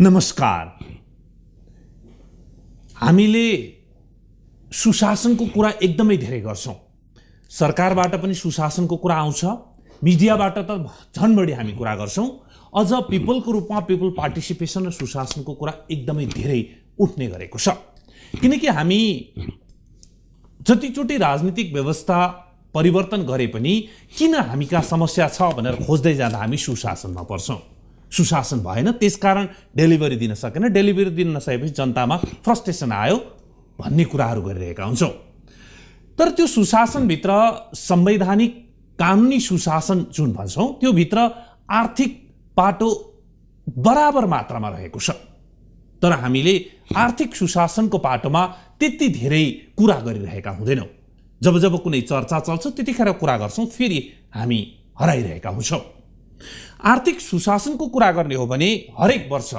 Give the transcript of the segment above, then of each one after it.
नमस्कार। हामीले सुशासनको कुरा एकदमै धेरै गर्छौं। सरकारबाट पनि सुशासनको कुरा आउँछ, मिडियाबाट त झन् बढी हामी कुरा गर्छौं। अझ पिपलको रूपमा पिपल पार्टिसिपेसन र सुशासनको कुरा एकदमै धेरै उठ्ने गरेको छ। किनकि हामी जतिचोटि राजनीतिक व्यवस्था परिवर्तन गरे पनि किन हामी कहाँ समस्या छ भनेर खोज्दै जाँदा हामी सुशासनमा पर्छौं। सुशासन भएन, त्यसकारण डेलिभरी दिन सकेन, डेलिभरी दिन नसकेपछि जनतामा फ्रस्ट्रेसन आयो भन्ने कुराहरू गरिरहेका हुन्छौं। तर त्यो सुशासनभित्र संवैधानिक कानुनी सुशासन जुन भन्छौं त्यो भित्र आर्थिक पाटो बराबर मात्रामा रहेको छ। तर हामीले आर्थिक सुशासनको पाटोमा त्यति धेरै कुरा गरिरहेका हुँदैनौं। जब जब कुनै चर्चा चल्छ त्यतिखेर कुरा गर्छौं, फेरि हामी हराइरहेका हुन्छौं। आर्थिक सुशासनको कुरा गर्ने हो भने हरेक वर्ष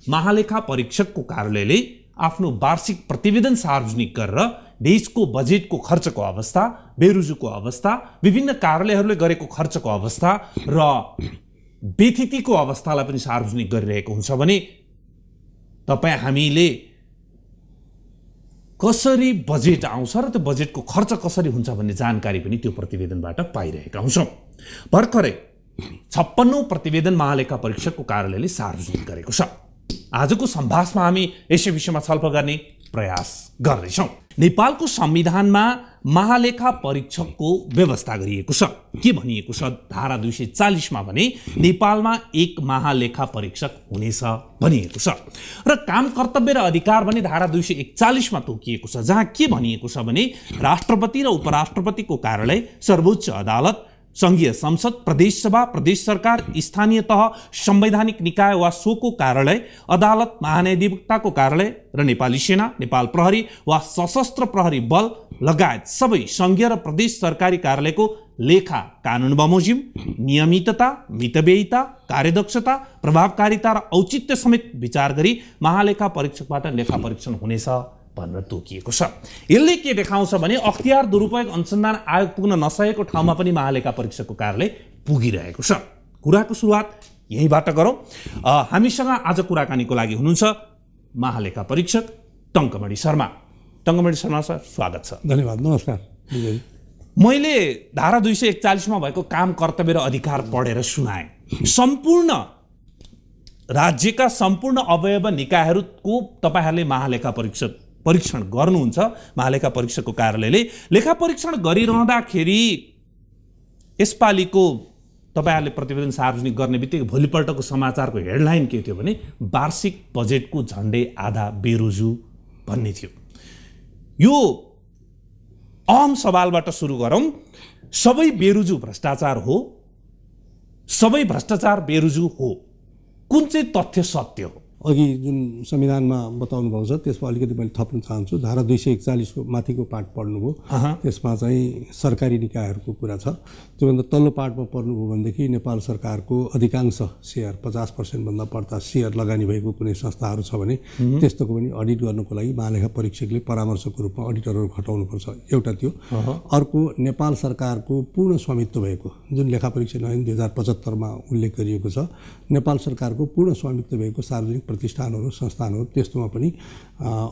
महालेखा परीक्षकको कार्यालयले आफ्नो वार्षिक प्रतिवेदन सार्वजनिक गरेर देशको बजेटको खर्चको अवस्था, बेरोजगारीको अवस्था, विभिन्न कार्यालयहरूले गरेको खर्चको अवस्था र बेथितिको अवस्थालाई पनि सार्वजनिक गरिरहेको हुन्छ भने हामीले कसरी बजेट आउँछ र त्यो बजेटको खर्च कसरी हुन्छ भन्ने जानकारी पनि त्यो प्रतिवेदनबाट पाइरहेका हुन्छौं। भर्खरै 56औं प्रतिवेदन महालेखा परीक्षकको कार्यालयले सार्वजनिक गरेको छ। आजको सम्भाषणमा हामी यसै विषयमा छलफल गर्ने प्रयास गर्दैछौं। नेपालको संविधानमा महालेखा परीक्षकको व्यवस्था गरिएको छ। के भनिएको छ धारा 240 मा भने नेपालमा एक महालेखा परीक्षक हुनेछ भनिएको छ र काम कर्तव्य र अधिकार भने धारा 241 मा तोकिएको छ, जहाँ के भनिएको छ भने राष्ट्रपति र उपराष्ट्रपतिको कार्यालय, सर्वोच्च अदालत, संघीय संसद, प्रदेश सभा, प्रदेश सरकार, स्थानीय तह, संवैधानिक निकाय वा सोको कार्यालय, अदालत, महान्यायाधिवक्ताको कार्यालय र नेपाली सेना, नेपाल प्रहरी वा सशस्त्र प्रहरी बल लगायत सबै संघीय र प्रदेश सरकारी कार्यालयको लेखा कानुन बमोजिम, नियमितता, मितव्ययिता, कार्यदक्षता, प्रभावकारिता र औचित्य समेत विचार गरी महालेखा परीक्षकबाट लेखा परीक्षण हुनेछ भनेर तोकिएको छ। यसले के देखाउँछ भने अख्तियार दुरुपयोग अनुसन्धान आयोग पुग्न नसकेको ठाउँमा पनि महालेखा परीक्षकको कार्यालय पुगिरहेको छ। कुराको सुरुवात यहीँबाट गरौँ। हामीसँग आज कुराकानीको लागि हुनुहुन्छ महालेखा परीक्षक टङ्कमणि शर्मा। टङ्कमणि शर्मा सर, स्वागत छ। धन्यवाद। नमस्कार। मैले धारा 241 मा भएको काम कर्तव्य र अधिकार पढेर सुनाएँ। सम्पूर्ण राज्यका सम्पूर्ण अवयव निकायहरूको तपाईहरूले महालेखा परीक्षण गर्नुहुन्छ। महालेखा परीक्षकको कार्यालयले लेखा परीक्षण गरिरहँदाखेरि यसपालिको तपाईहरूले प्रतिवेदन सार्वजनिक गर्ने बित्तिकै भोलिपल्टको समाचारको हेडलाइन के थियो भने वार्षिक बजेटको झन्डै आधा बेरोजु भन्ने थियो। यो अहम सवालबाट सुरु गरौँ। सबै बेरोजु भ्रष्टाचार हो? सबै भ्रष्टाचार बेरोजु हो? कुन चाहिँ तथ्य सत्य हो? अघि जुन संविधानमा बताउनु भएको छ त्यसमा अलिकति मैले थप्न चाहन्छु। धारा 241 को माथिको पार्ट पढ्नुभयो, त्यसमा चाहिँ सरकारी निकायहरूको कुरा छ। त्योभन्दा तल्लो पार्टमा पढ्नुभयो भनेदेखि नेपाल सरकारको अधिकांश सेयर 50% भन्दा बढ्ता सेयर लगानी भएको कुनै संस्थाहरू छ भने त्यस्तोको पनि अडिट गर्नको लागि महालेखा परीक्षकले परामर्शको रूपमा अडिटरहरू खटाउनुपर्छ। एउटा त्यो। अर्को, नेपाल सरकारको पूर्ण स्वामित्व भएको जुन लेखा परीक्षण ऐन 2075 मा उल्लेख गरिएको छ, नेपाल सरकारको पूर्ण स्वामित्व भएको सार्वजनिक प्रतिष्ठानहरू, संस्थानहरू, त्यस्तोमा पनि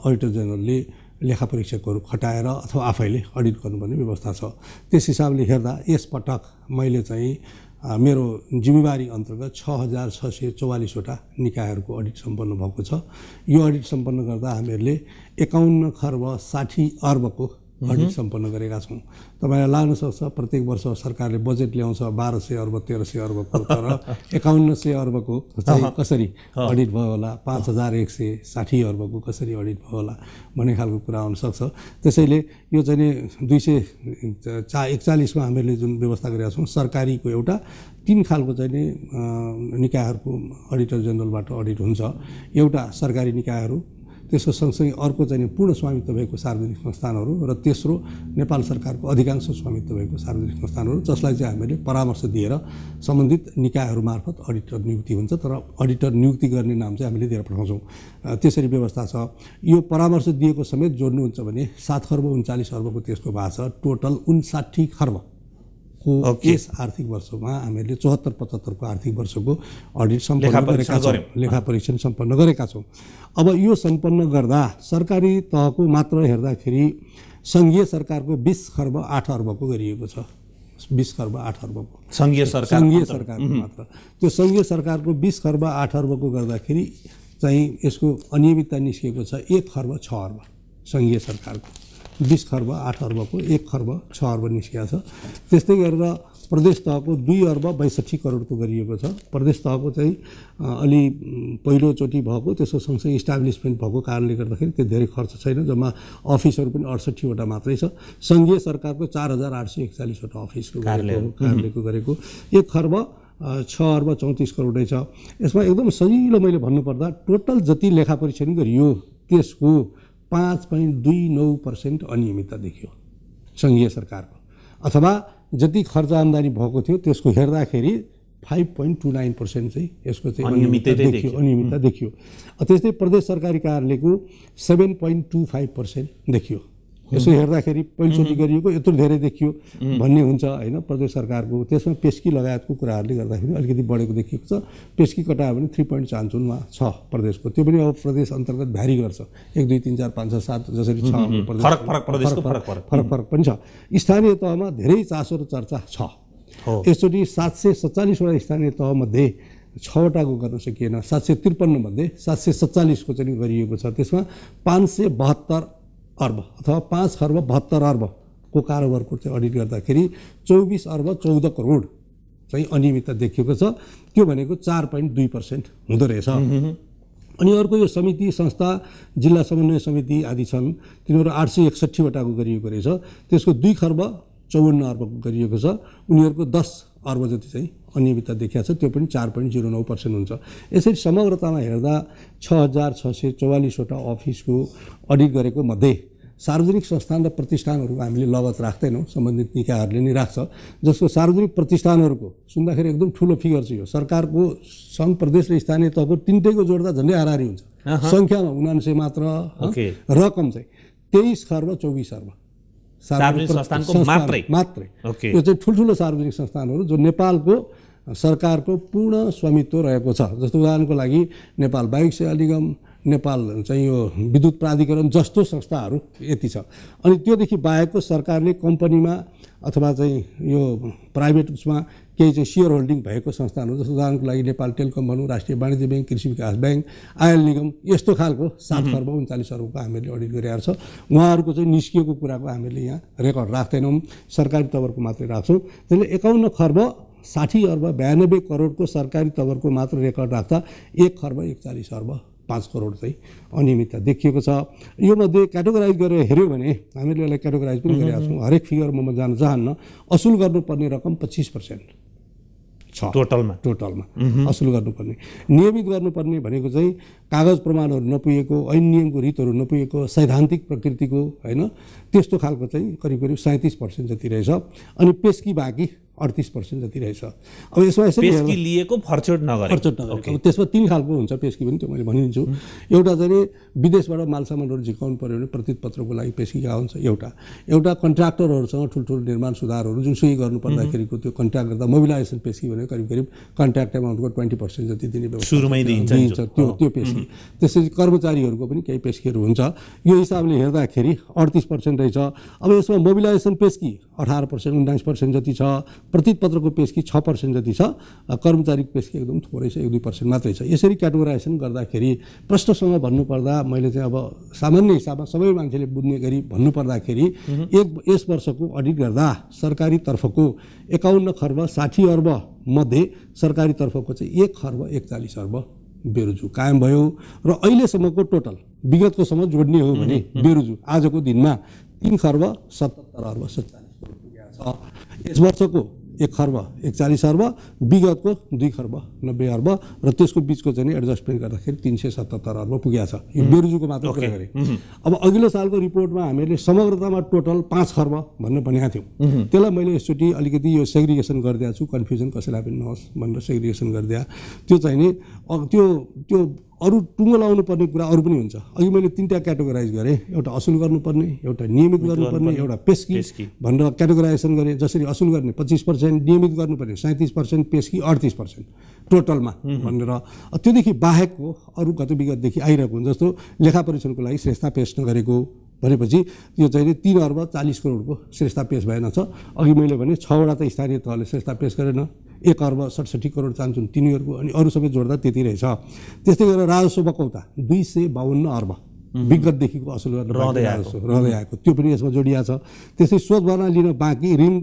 अडिटर जनरलले लेखा परीक्षकहरू खटाएर अथवा आफैले अडिट गर्नुपर्ने व्यवस्था छ। त्यस हिसाबले हेर्दा यसपटक मैले चाहिँ मेरो जिम्मेवारी अन्तर्गत 6644 वटा निकायहरूको अडिट सम्पन्न भएको छ। यो अडिट सम्पन्न गर्दा हामीहरूले 51 खर्ब 60 अर्बको अडिट सम्पन्न गरेका छौँ। तपाईँलाई लाग्न सक्छ प्रत्येक वर्ष सरकारले बजेट ल्याउँछ 1200 अर्ब 1300 अर्बको, तर 5100 अर्बको चाहिँ कसरी अडिट भयो होला, 5160 अर्बको कसरी अडिट भयो होला भन्ने खालको कुरा हुनसक्छ। त्यसैले यो चाहिँ 241 मा हामीहरूले जुन व्यवस्था गरेका छौँ, सरकारीको एउटा 3 खालको चाहिँ निकायहरूको अडिटर जनरलबाट अडिट हुन्छ। एउटा सरकारी निकायहरू, त्यसको सँगसँगै अर्को चाहिँ पूर्ण स्वामित्व भएको सार्वजनिक संस्थानहरू र तेस्रो नेपाल सरकारको अधिकांश स्वामित्व भएको सार्वजनिक संस्थानहरू, जसलाई चाहिँ हामीले परामर्श दिएर सम्बन्धित निकायहरू मार्फत अडिटर नियुक्ति हुन्छ। तर अडिटर नियुक्ति गर्ने नाम चाहिँ हामीले दिएर पठाउँछौँ। त्यसरी व्यवस्था छ। यो परामर्श दिएको समेत जोड्नुहुन्छ भने 7 खर्ब 39 अर्बको त्यसको भएको छ। टोटल 59 खर्ब को यस आर्थिक वर्षमा हामीहरूले 74-75 को आर्थिक वर्षको अडिट सम्पन्न गरेका छौँ, लेखा परीक्षण सम्पन्न गरेका छौँ। अब यो सम्पन्न गर्दा सरकारी तहको मात्र हेर्दाखेरि सङ्घीय सरकारको 20 खर्ब 8 अर्बको गरिएको छ। 20 खर्ब 8 अर्बको सङ्घीय सरकारको मात्र। त्यो सङ्घीय सरकारको 20 खर्ब 8 अर्बको गर्दाखेरि चाहिँ यसको अनियमितता निस्केको छ 1 खर्ब 6 अर्ब। सङ्घीय सरकारको 20 खर्ब 8 अर्बको 1 खर्ब 6 अर्ब निस्केको छ। त्यस्तै गरेर प्रदेश तहको 2 अर्ब 62 करोडको गरिएको छ। प्रदेश तहको चाहिँ अलि पहिलोचोटि भएको, त्यसको सँगसँगै इस्टाब्लिसमेन्ट भएको कारणले गर्दाखेरि त्यो धेरै खर्च छैन। जम्मा अफिसहरू पनि 68 वटा मात्रै छ। सङ्घीय सरकारको 4841 वटा अफिसको कार्यालयको गरेको 1 खर्ब 6 अर्ब 34 करोडै छ। यसमा एकदम सजिलो मैले भन्नुपर्दा टोटल जति लेखा परीक्षण गरियो त्यसको 5.29% अनियमितता देखियो सङ्घीय सरकारको, अथवा जति खर्च आम्दानी भएको थियो त्यसको हेर्दाखेरि 5.29% चाहिँ यसको चाहिँ अनियमितता देखियो। त्यस्तै प्रदेश सरकारी कार्यालयको 7.25% देखियो। यसो हेर्दाखेरि पहिलोचोटि गरिएको यत्रो धेरै देखियो भन्ने हुन्छ होइन प्रदेश सरकारको। त्यसमा पेस्की लगायतको कुराहरूले गर्दाखेरि अलिकति बढेको देखिएको छ। पेस्की कटायो भने 3.55मा छ प्रदेशको। त्यो पनि अब प्रदेश अन्तर्गत भ्यारी गर्छ, 1 2 3 4 5 6 7 जसरी छ फरक पनि छ। स्थानीय तहमा धेरै चासो र चर्चा छ। यसचोटि 747 वटा स्थानीय तहमध्ये 6 वटाको गर्न सकिएन। 753 मध्ये 747 को चाहिँ गरिएको छ। त्यसमा 572 अर्ब अथवा 5 खर्ब 72 अर्बको कारोबारको चाहिँ अडिट गर्दाखेरि 24 अर्ब 14 करोड चाहिँ अनियमितता देखिएको छ। त्यो भनेको 4.2% हुँदो रहेछ। अनि अर्को यो समिति संस्था जिल्ला समन्वय समिति आदि छन्, तिनीहरू 861 वटाको गरिएको रहेछ। त्यसको 2 खर्ब 54 अर्बको गरिएको छ। उनीहरूको 10 अर्ब जति चाहिँ अनियमितता देखिएको छ। त्यो पनि 4.09% हुन्छ। यसरी समग्रतामा हेर्दा 6644 वटा अफिसको अडिट गरेको मध्ये सार्वजनिक संस्थान र प्रतिष्ठानहरूको हामीले लगत राख्दैनौँ, सम्बन्धित निकायहरूले नै राख्छ। जसको सार्वजनिक प्रतिष्ठानहरूको सुन्दाखेरि एकदम ठुलो फिगर छ यो। सरकारको सङ्घ प्रदेश र स्थानीय तहको तिनटैको जोड्दा झन्डै हाराहारी हुन्छ सङ्ख्यामा, 79 मात्र। रकम चाहिँ 23 खर्ब 24 अर्ब सार्वजनिक संस्थानको मात्रै। यो चाहिँ ठुल्ठुलो सार्वजनिक संस्थानहरू जो नेपालको सरकारको पूर्ण स्वामित्व रहेको छ। जस्तो उदाहरणको लागि नेपाल बाहेक सेवा निगम, नेपाल चाहिँ यो विद्युत प्राधिकरण जस्तो संस्थाहरू यति छ। अनि त्योदेखि बाहेकको सरकारले कम्पनीमा अथवा चाहिँ यो प्राइभेट उसमा केही चाहिँ सेयर होल्डिङ भएको संस्थानहरू, जस्तो उदाहरणको लागि नेपाल टेलिकम भनौँ, राष्ट्रिय वाणिज्य ब्याङ्क, कृषि विकास ब्याङ्क, आयल निगम, यस्तो खालको 7 खर्ब 39 अर्बको हामीले अडिट गरिरहेको छ। उहाँहरूको चाहिँ निस्किएको कुराको हामीले यहाँ रेकर्ड राख्दैनौँ, सरकारी तवरको मात्रै राख्छौँ। त्यसले 51 खर्ब 60 अर्ब 92 करोडको सरकारी तवरको मात्र रेकर्ड राख्दा 1 खर्ब 41 अर्ब 5 करोड चाहिँ अनियमितता देखिएको छ। यो मध्ये क्याटेगोराइज गरेर हेऱ्यो भने हामीले यसलाई क्याटेगोराइज पनि गरेका छौँ। हरेक फिगरमा म जान चाहन्न। असुल गर्नुपर्ने रकम 25% छ टोटलमा असुल गर्नुपर्ने। नियमित गर्नुपर्ने भनेको चाहिँ कागज प्रमाणहरू नपुगेको, ऐन नियमको रीतहरू नपुगेको, सैद्धान्तिक प्रकृतिको होइन त्यस्तो खालको चाहिँ करिब 37% जति रहेछ। अनि पेस्की बाँकी 38% जति रहेछ। अब यसमा यसरी पेस्की लिएको फर्चोट नगरेको। अब त्यसमा 3 खालको हुन्छ पेस्की पनि, त्यो मैले भनिदिन्छु। एउटा चाहिँ विदेशबाट मालसामानहरू झिकाउनु पऱ्यो भने प्रतित पत्रको लागि पेस्की गएको हुन्छ। एउटा कन्ट्र्याक्टरहरूसँग ठुल्ठुलो निर्माण सुधारहरू जुनसुकै गर्नु पर्दाखेरिको त्यो कन्ट्र्याक्ट गर्दा मोबिलाइजेसन पेस्की भनेको करिब कन्ट्र्याक्ट एमाउन्टको 20% जति दिने व्यवस्था सुरुमै दिन्छ त्यो पेस्की। त्यसपछि कर्मचारीहरूको पनि केही पेस्कीहरू हुन्छ। यो हिसाबले हेर्दाखेरि 38% रहेछ। अब यसमा मोबिलाइजेसन पेस्की 18% 19% जति छ। प्रतित पत्रको पेस्की 6% जति छ। कर्मचारीको पेस्की एकदम थोरै छ, 1-2% मात्रै छ। यसरी क्याटेगोराइजेसन गर्दाखेरि प्रश्नसँग भन्नुपर्दा मैले चाहिँ अब सामान्य हिसाबमा सबै मान्छेले बुझ्ने गरी भन्नुपर्दाखेरि यस वर्षको अडिट गर्दा सरकारी तर्फको 51 खर्ब 60 अर्ब मध्ये सरकारी तर्फको चाहिँ 1 खर्ब 41 अर्ब बेरोजु कायम भयो। र अहिलेसम्मको टोटल विगतकोसँग जोड्ने हो भने बेरोजु आजको दिनमा 3 खर्ब 77 अर्ब 47 करोड पुगेको छ। यस वर्षको 1 खर्ब 41 अर्ब, विगतको 2 खर्ब 90 अर्ब र त्यसको बिचको चाहिँ एडजस्टमेन्ट गर्दाखेरि 377 अर्ब पुगेको छ। यो बेरोजुको मात्र कुरा गरेँ। अब अघिल्लो सालको रिपोर्टमा हामीले समग्रतामा टोटल 5 खर्ब भन्ने भनेका थियौँ। त्यसलाई मैले यसचोटि अलिकति यो सेग्रिगेसन गरिदिएको छु, कन्फ्युजन कसैलाई पनि नहोस् भनेर सेग्रिगेसन गरिदिए। त्यो चाहिँ नि त्यो अरू टुङ्गो लाउनु पर्ने कुरा अरू पनि हुन्छ। अघि मैले 3टा क्याटेगोराइज गरेँ, एउटा असुल गर्नुपर्ने, एउटा नियमित गर्नुपर्ने, एउटा पेस्की भनेर क्याटेगोराइजेसन गरेँ। जसरी असुल गर्ने 25%, नियमित गर्नुपर्ने 37%, पेस्की 38% टोटलमा भनेर। त्योदेखि बाहेकको अरू गत विगतदेखि आइरहेको हुन्छ, जस्तो लेखा परीक्षणको लागि श्रेष्ठता पेश नगरेको भनेपछि यो चाहिँ 3 अर्ब 40 करोडको श्रेष्ठता पेश भएन छ। अघि मैले भने 6वटा त स्थानीय तहले श्रेष्ठता पेश गरेन, 1 अर्ब 67 करोड चाहन्छन् तिनीहरूको, अनि अरू सबै जोड्दा त्यति रहेछ। त्यस्तै गरेर राजस्व बकौता 252 अर्ब विगतदेखिको असुल गरेर रहँदै आएको, त्यो पनि यसमा जोडिया छ। त्यस्तै स्रोत भर्ना लिन बाँकी ऋण,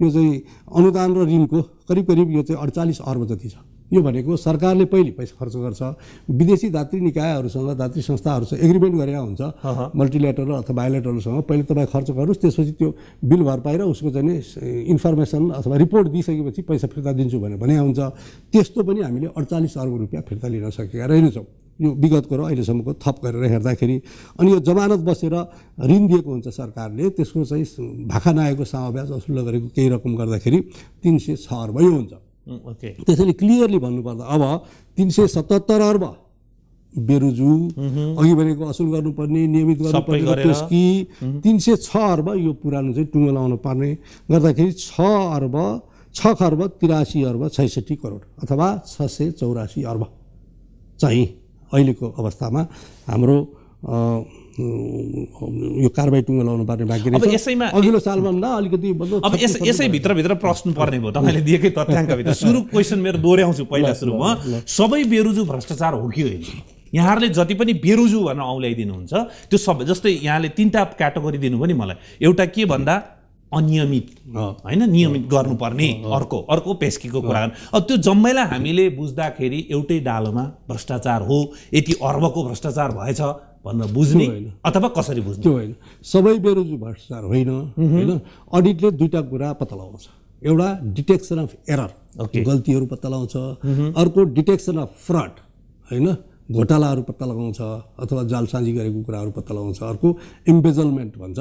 यो चाहिँ अनुदान र ऋणको करिब यो चाहिँ 48 अर्ब जति छ। यो भनेको सरकारले पहिले पैसा खर्च गर्छ, विदेशी दात्री निकायहरूसँग, दात्री संस्थाहरूसँग एग्रिमेन्ट गरेका हुन्छ मल्टिल्याटरल अथवा बायोल्याटरलसँग, पहिले तपाईँ खर्च गर्नुहोस्, त्यसपछि त्यो बिल भरपाई र उसको चाहिँ इन्फर्मेसन अथवा रिपोर्ट दिइसकेपछि पैसा फिर्ता दिन्छु भने हुन्छ। त्यस्तो पनि हामीले 48 अर्ब रुपियाँ फिर्ता लिन सकेका रहेनछौँ यो विगतको र अहिलेसम्मको थप गरेर हेर्दाखेरि। अनि यो जमानत बसेर ऋण दिएको हुन्छ सरकारले, त्यसको चाहिँ भाखा नआएको सामाब्याज असुल गरेको केही रकम गर्दाखेरि 306 अर्ब यो हुन्छ। त्यसैले क्लियरली भन्नुपर्दा अब 377 अर्ब बेरुजु, अघि भनेको असुल गर्नुपर्ने, नियमित गर्नुपर्ने, पेस्की 306 अर्ब यो पुरानो चाहिँ टुङ्गो लाउनु पर्ने गर्दाखेरि 6 खर्ब 83 अर्ब 66 करोड अथवा 684 अर्ब चाहिँ अहिलेको अवस्थामा हाम्रो यो कारबाही टुङ्गो लाउनु पर्ने बाँकी रहेछ। अघिल्लो सालमा अलिकति अब यसै भित्र प्रश्न पर्ने भयो तपाईँले दिएकै तथ्याङ्कभित्र। सुरु क्वेसन मेरो दोहोऱ्याउँछु पहिला सुरुमा, सबै बेरुजु भ्रष्टाचार हो कि होइन? यहाँहरूले जति पनि बेरुजु भनेर औँल्याइदिनुहुन्छ त्यो सबै, जस्तै यहाँले 3टा क्याटेगोरी दिनुभयो नि मलाई, एउटा के भन्दा अनियमित होइन, नियमित गर्नुपर्ने, अर्को पेस्कीको कुरा गर्नु। अब त्यो जम्मैलाई हामीले बुझ्दाखेरि एउटै डालोमा भ्रष्टाचार हो, यति अर्बको भ्रष्टाचार भएछ भनेर बुझ्ने अथवा कसरी बुझ्ने? त्यो होइन, सबै बेरुजु भ्रष्टाचार होइन होइन। अडिटले 2टा कुरा पत्ता लगाउँछ, एउटा डिटेक्सन अफ एरर गल्तीहरू पत्ता लगाउँछ, अर्को डिटेक्सन अफ फ्रड होइन घोटालाहरू पत्ता लगाउँछ अथवा जालसाजी गरेको कुराहरू पत्ता लगाउँछ, अर्को इम्बेजलमेन्ट भन्छ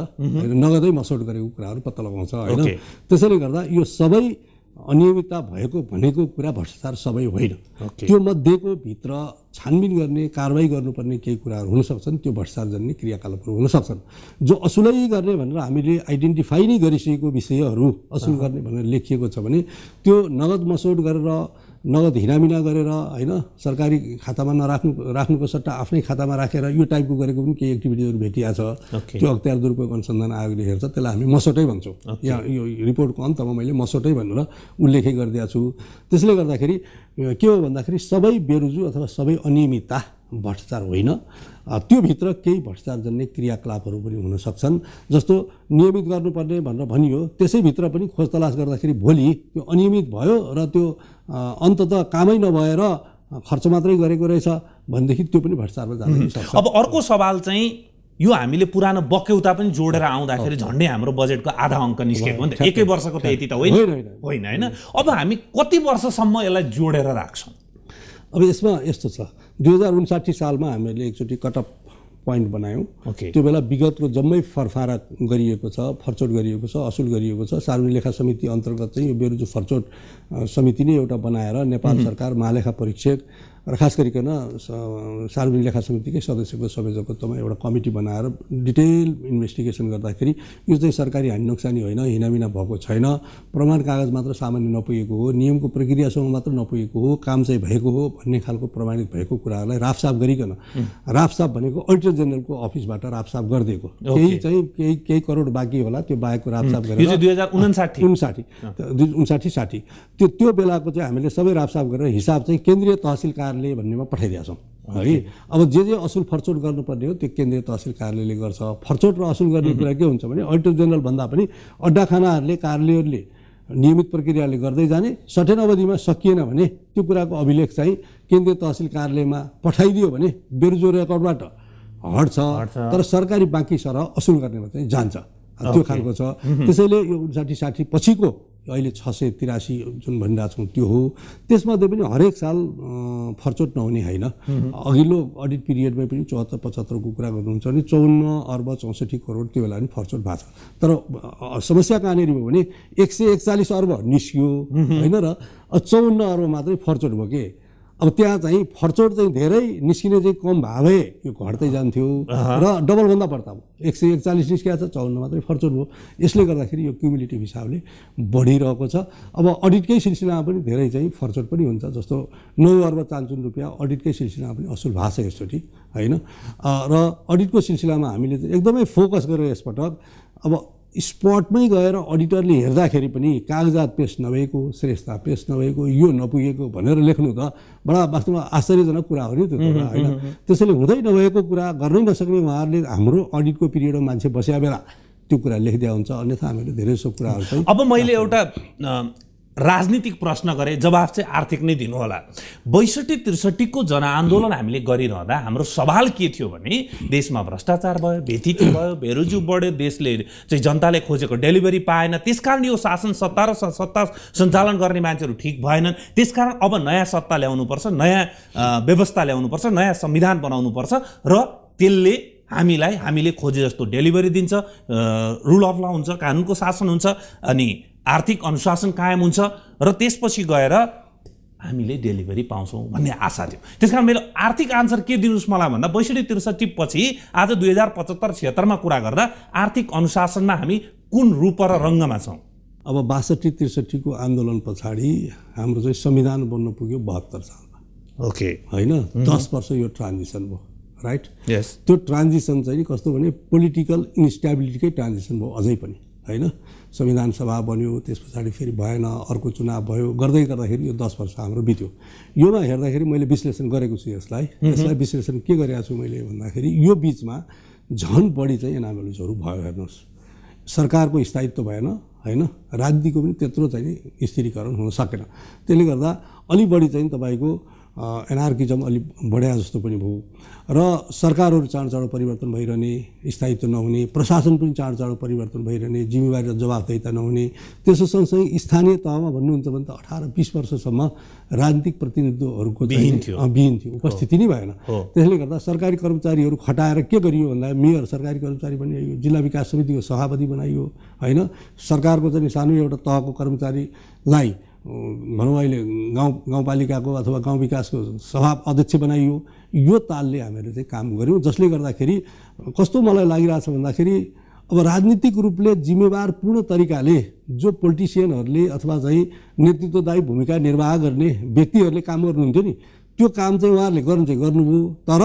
नगदै मसौट गरेको कुराहरू पत्ता लगाउँछ होइन। त्यसैले गर्दा यो सबै अनियमितता भएको भनेको कुरा भ्रष्टाचार सबै होइन। त्यो मध्येको भित्र छानबिन गर्ने, कारबाही गर्नुपर्ने केही कुराहरू हुन सक्छन्, त्यो भ्रष्टाचार जन्ने क्रियाकलापहरू हुन सक्छन्। जो असुलै गर्ने भनेर हामीले आइडेन्टिफाई नै गरिसकेको विषयहरू असुल गर्ने भनेर लेखिएको छ भने त्यो नगद मसौट गरेर, नगद हिनामिना गरेर होइन, सरकारी खातामा राख्नुको सट्टा आफ्नै खातामा राखेर यो टाइपको गरेको पनि केही एक्टिभिटीहरू भेटिया छ। त्यो अख्तियार दुरुपयोग अनुसन्धान आयोगले हेर्छ, त्यसलाई हामी मसौटै भन्छौँ। यहाँ यो रिपोर्टको अन्तमा मैले मसौटै भनेर उल्लेखै गरिदिएको छु। त्यसले गर्दाखेरि के हो भन्दाखेरि सबै बेरुजु अथवा सबै अनियमितता भ्रष्टाचार होइन, त्योभित्र केही भ्रष्टाचार जन्ने क्रियाकलापहरू पनि हुन सक्छन्। जस्तो नियमित गर्नुपर्ने भनेर भनियो, त्यसैभित्र पनि खोज तलास गर्दाखेरि भोलि त्यो अनियमित भयो र त्यो अन्ततः कामै नभएर खर्च मात्रै गरेको रहेछ भनेदेखि त्यो पनि भ्रष्टाचारमा जान सक्छ। अब अर्को सवाल चाहिँ यो हामीले पुरानो बक्यौता पनि जोडेर आउँदाखेरि झन्डै हाम्रो बजेटको आधा अङ्क निस्केको हो नि त, एकै वर्षको त यति त होइन होइन। अब हामी कति वर्षसम्म यसलाई जोडेर राख्छौँ? अब यसमा यस्तो छ, 2059 सालमा हामीले एकचोटि कटअफ पोइन्ट बनायौँ। त्यो बेला विगतको जम्मै फरफारा गरिएको छ, फरचोट गरिएको छ, असुल गरिएको छ। सार्वजनिक लेखा समिति अन्तर्गत चाहिँ यो बेरुजु फरचोट समिति नै एउटा बनाएर नेपाल सरकार महालेखा परीक्षक र खास गरिकन सार्वजनिक लेखा समितिकै सदस्यको संयोजकत्वमा एउटा कमिटी बनाएर डिटेल इन्भेस्टिगेसन गर्दाखेरि यो चाहिँ सरकारी हानि नोक्सानी होइन, हिनामिना भएको छैन, प्रमाण कागज मात्र सामान्य नपुगेको हो, नियमको प्रक्रियासँग मात्र नपुगेको हो, काम चाहिँ भएको हो भन्ने खालको प्रमाणित भएको कुराहरूलाई राफसाफ गरिकन, राफसाफ भनेको अडिटर जेनरलको अफिसबाट राफसाफ गरिदिएको, केही करोड बाँकी होला त्यो बाहेकको राफसाफ गरेर 2059 त्यो बेलाको चाहिँ हामीले सबै राफसाफ गरेर हिसाब चाहिँ केन्द्रीय तहसिल भन्नेमा पठाइदिएका छौँ है। अब जे असुल फरचोट गर्नुपर्ने हो त्यो केन्द्रीय तहसिल कार्यालयले गर्छ। फरचोट र असुल गर्ने कुरा के हुन्छ भने अडिटर जेनरल भन्दा पनि अड्डाखानाहरूले कार्यालयहरूले नियमित प्रक्रियाले गर्दै जाने, सर्टेन अवधिमा सकिएन भने त्यो कुराको अभिलेख चाहिँ केन्द्रीय तहसिल कार्यालयमा पठाइदियो भने बेरुजु रेकर्डबाट हट्छ, तर सरकारी बाँकी सरह असुल गर्नेमा चाहिँ जान्छ, त्यो खालको छ। त्यसैले यो 59-60 पछिको अहिले 683 जुन भनिरहेको छौँ त्यो हो। त्यसमध्ये पनि हरेक साल फरचोट नहुने होइन, अघिल्लो अडिट पिरियडमै पनि 74-75 को कुरा गर्नुहुन्छ भने 54 अर्ब 64 करोड त्यो बेला पनि फरचोट भएको छ। तर समस्या कहाँनिर भयो भने 141 अर्ब निस्कियो होइन र 54 अर्ब मात्रै फरचोट भयो कि। अब त्यहाँ चाहिँ फर्चोट चाहिँ धेरै निस्किने चाहिँ कम भए भए यो घट्दै जान्थ्यो र डबलभन्दा बढ्ता भयो 141 निस्किएको छ 54 मात्रै फर्चोट भयो यसले गर्दाखेरि यो क्युमुलेटिभ हिसाबले बढिरहेको छ अब अडिटकै सिलसिलामा पनि धेरै चाहिँ फर्चोट पनि हुन्छ जस्तो 9 अर्ब चान्चुन रुपियाँ अडिटकै सिलसिलामा पनि असुल भएको छ यसचोटि होइन र अडिटको सिलसिलामा हामीले एकदमै फोकस गरेर यसपटक अब स्पटमै गएर अडिटरले हेर्दाखेरि पनि कागजात पेश नभएको श्रेष्ठता पेश नभएको यो नपुगेको भनेर लेख्नु त बडा वास्तवमा आश्चर्यजनक कुरा हो नि त्यो होइन त्यसैले हुँदै नभएको कुरा गर्नै नसक्ने उहाँहरूले हाम्रो अडिटको पिरियडमा मान्छे बस्या बेला त्यो कुरा लेखिदिया हुन्छ अन्यथा हामीले धेरै जसो कुराहरू चाहिँ अब मैले एउटा राजनीतिक प्रश्न गरेँ जवाफ चाहिँ आर्थिक नै दिनु होला 62-63 को जनआन्दोलन हामीले गरिरहँदा हाम्रो सवाल के थियो भने देशमा भ्रष्टाचार भयो भेतिकी भयो बेरोजु बढ्यो देशले चाहिँ जनताले खोजेको डेलिभरी पाएन त्यसकारण यो शासन सत्ता र सत्ता सञ्चालन गर्ने मान्छेहरू ठिक भएनन् त्यसकारण अब नयाँ सत्ता ल्याउनुपर्छ नयाँ व्यवस्था ल्याउनुपर्छ नयाँ संविधान बनाउनुपर्छ र त्यसले हामीले खोजे जस्तो डेलिभरी दिन्छ रुल अफ ल हुन्छ कानुनको शासन हुन्छ अनि आर्थिक अनुशासन कायम हुन्छ र त्यसपछि गएर हामीले डेलिभरी पाउँछौँ भन्ने आशा थियो त्यसकारण मेरो आर्थिक आन्सर के दिनुहोस् मलाई भन्दा 62-63 पछि आज 2075-76 मा कुरा गर्दा आर्थिक अनुशासनमा हामी कुन रूप र रङ्गमा छौँ अब 62-63 को आन्दोलन पछाडि हाम्रो चाहिँ संविधान बन्न पुग्यो 72 सालमा ओके होइन 10 वर्ष यो ट्रान्जिसन भयो राइट यस त्यो ट्रान्जिसन चाहिँ कस्तो भने पोलिटिकल इन्स्टेबिलिटीकै ट्रान्जिसन भयो अझै पनि होइन संविधान सभा बन्यो त्यस पछाडि फेरि भएन अर्को चुनाव भयो गर्दै गर्दाखेरि यो 10 वर्ष हाम्रो बित्यो योमा हेर्दाखेरि मैले विश्लेषण गरेको छु यसलाई विश्लेषण के गरेको छु मैले भन्दाखेरि यो बिचमा झन् बढी चाहिँ एनामलिजहरू भयो हेर्नुहोस् सरकारको स्थायित्व भएन होइन राजनीतिको पनि त्यत्रो चाहिँ स्थिरीकरण हुन सकेन त्यसले गर्दा अलि बढी चाहिँ तपाईँको एनार्किजम अलिक बढ्या जस्तो पनि भयो र सरकारहरू चाँडो परिवर्तन भइरहने स्थायित्व नहुने प्रशासन पनि चाँडो परिवर्तन भइरहने जिम्मेवारी र जवाफदेहिता नहुने त्यसो सँगसँगै स्थानीय तहमा भन्नुहुन्छ भने त 18-20 वर्षसम्म राजनीतिक प्रतिनिधित्वहरूको विहीन थियो उपस्थिति नै भएन त्यसले गर्दा सरकारी कर्मचारीहरू खटाएर के गरियो भन्दा मेयर सरकारी कर्मचारी बनाइयो जिल्ला विकास समितिको सभापति बनाइयो होइन सरकारको चाहिँ सानो एउटा तहको कर्मचारीलाई भनौँ अहिले गाउँपालिकाको अथवा गाउँ विकासको सभा अध्यक्ष बनाइयो यो तालले हामीले चाहिँ काम गऱ्यौँ जसले गर्दाखेरि कस्तो मलाई लागिरहेछ भन्दाखेरि अब राजनीतिक रूपले जिम्मेवारपूर्ण तरिकाले जो पोलिटिसियनहरूले अथवा चाहिँ नेतृत्वदायी भूमिका निर्वाह गर्ने व्यक्तिहरूले काम गर्नुहुन्थ्यो नि त्यो काम चाहिँ उहाँहरूले गर्नुभयो तर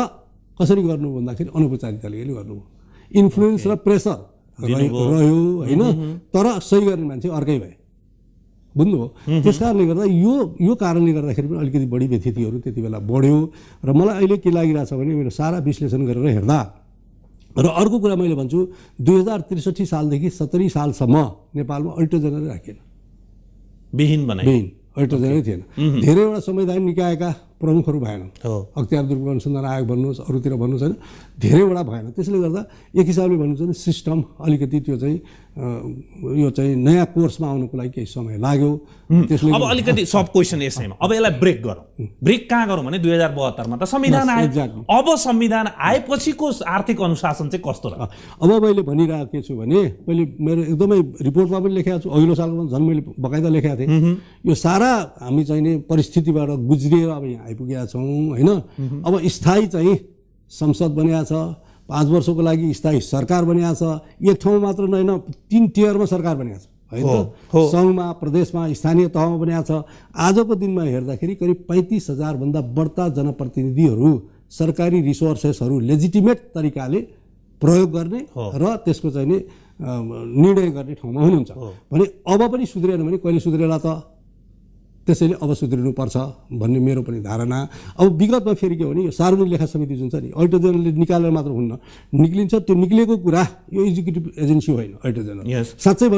कसरी गर्नु भन्दाखेरि अनौपचारिक तरिकाले गर्नुभयो इन्फ्लुएन्स र प्रेसर रह्यो होइन तर सही गर्ने मान्छे अर्कै भए बुझ्नुभयो त्यस कारणले गर्दा यो कारणले गर्दाखेरि पनि अलिकति बढी व्यथितिहरू त्यति बेला बढ्यो र मलाई अहिले के लागिरहेछ भने मेरो सारा विश्लेषण गरेर हेर्दा र अर्को कुरा मैले भन्छु 2063 सालदेखि 70 सालसम्म नेपालमा अडिटर जेनरल राखिएन विहीन अडिटर जेनरल थिएन धेरैवटा संवैधानिक निकायका प्रमुखहरू भएनन् अख्तियार दुर्ग अनुसन्धान आयोग भन्नुहोस् अरूतिर भन्नुहोस् होइन धेरैवटा भएन त्यसले गर्दा एक हिसाबले भन्नुहुन्छ भने सिस्टम अलिकति त्यो चाहिँ नयाँ कोर्समा आउनुको लागि केही समय लाग्यो त्यसले अब अलिकति सब क्वेसन यसैमा अब यसलाई ब्रेक गरौँ ब्रेक कहाँ गरौँ भने 2072 मा त संविधान आयो अब संविधान आएपछिको आर्थिक अनुशासन चाहिँ कस्तो रह्यो अब मैले भनिरहेको के छु भने मैले मेरो एकदमै रिपोर्टमा पनि लेखेको छु अघिल्लो सालमा झन् मैले बकाइदा लेखेको थिएँ यो सारा हामी चाहिने परिस्थितिबाट गुज्रिएर अब यहाँ आइपुगेका छौँ होइन अब स्थायी चाहिँ संसद बनिएको छ 5 वर्षको लागि स्थायी सरकार बनिएको छ एक ठाउँमा मात्र होइन 3 टियरमा सरकार बनिएको छ होइन सङ्घमा प्रदेशमा स्थानीय तहमा बनिएको छ आजको दिनमा हेर्दाखेरि करिब 35,000 भन्दा बढ्ता जनप्रतिनिधिहरू सरकारी रिसोर्सेसहरू लेजिटिमेट तरिकाले प्रयोग गर्ने र त्यसको चाहिँ निर्णय गर्ने ठाउँमा हुनुहुन्छ भने अब पनि सुध्रिएन भने कहिले सुध्रेला त त्यसैले अब सुध्रिनुपर्छ भन्ने मेरो पनि धारणा अब विगतमा फेरि के हो भने यो सार्वजनिक लेखा समिति जुन छ नि अडिटर जेनरलले निकालेर मात्र हुन्न निक्लिन्छ त्यो निक्लेको कुरा यो एक्जिक्युटिभ एजेन्सी होइन अडिटर जेनरल साँच्चै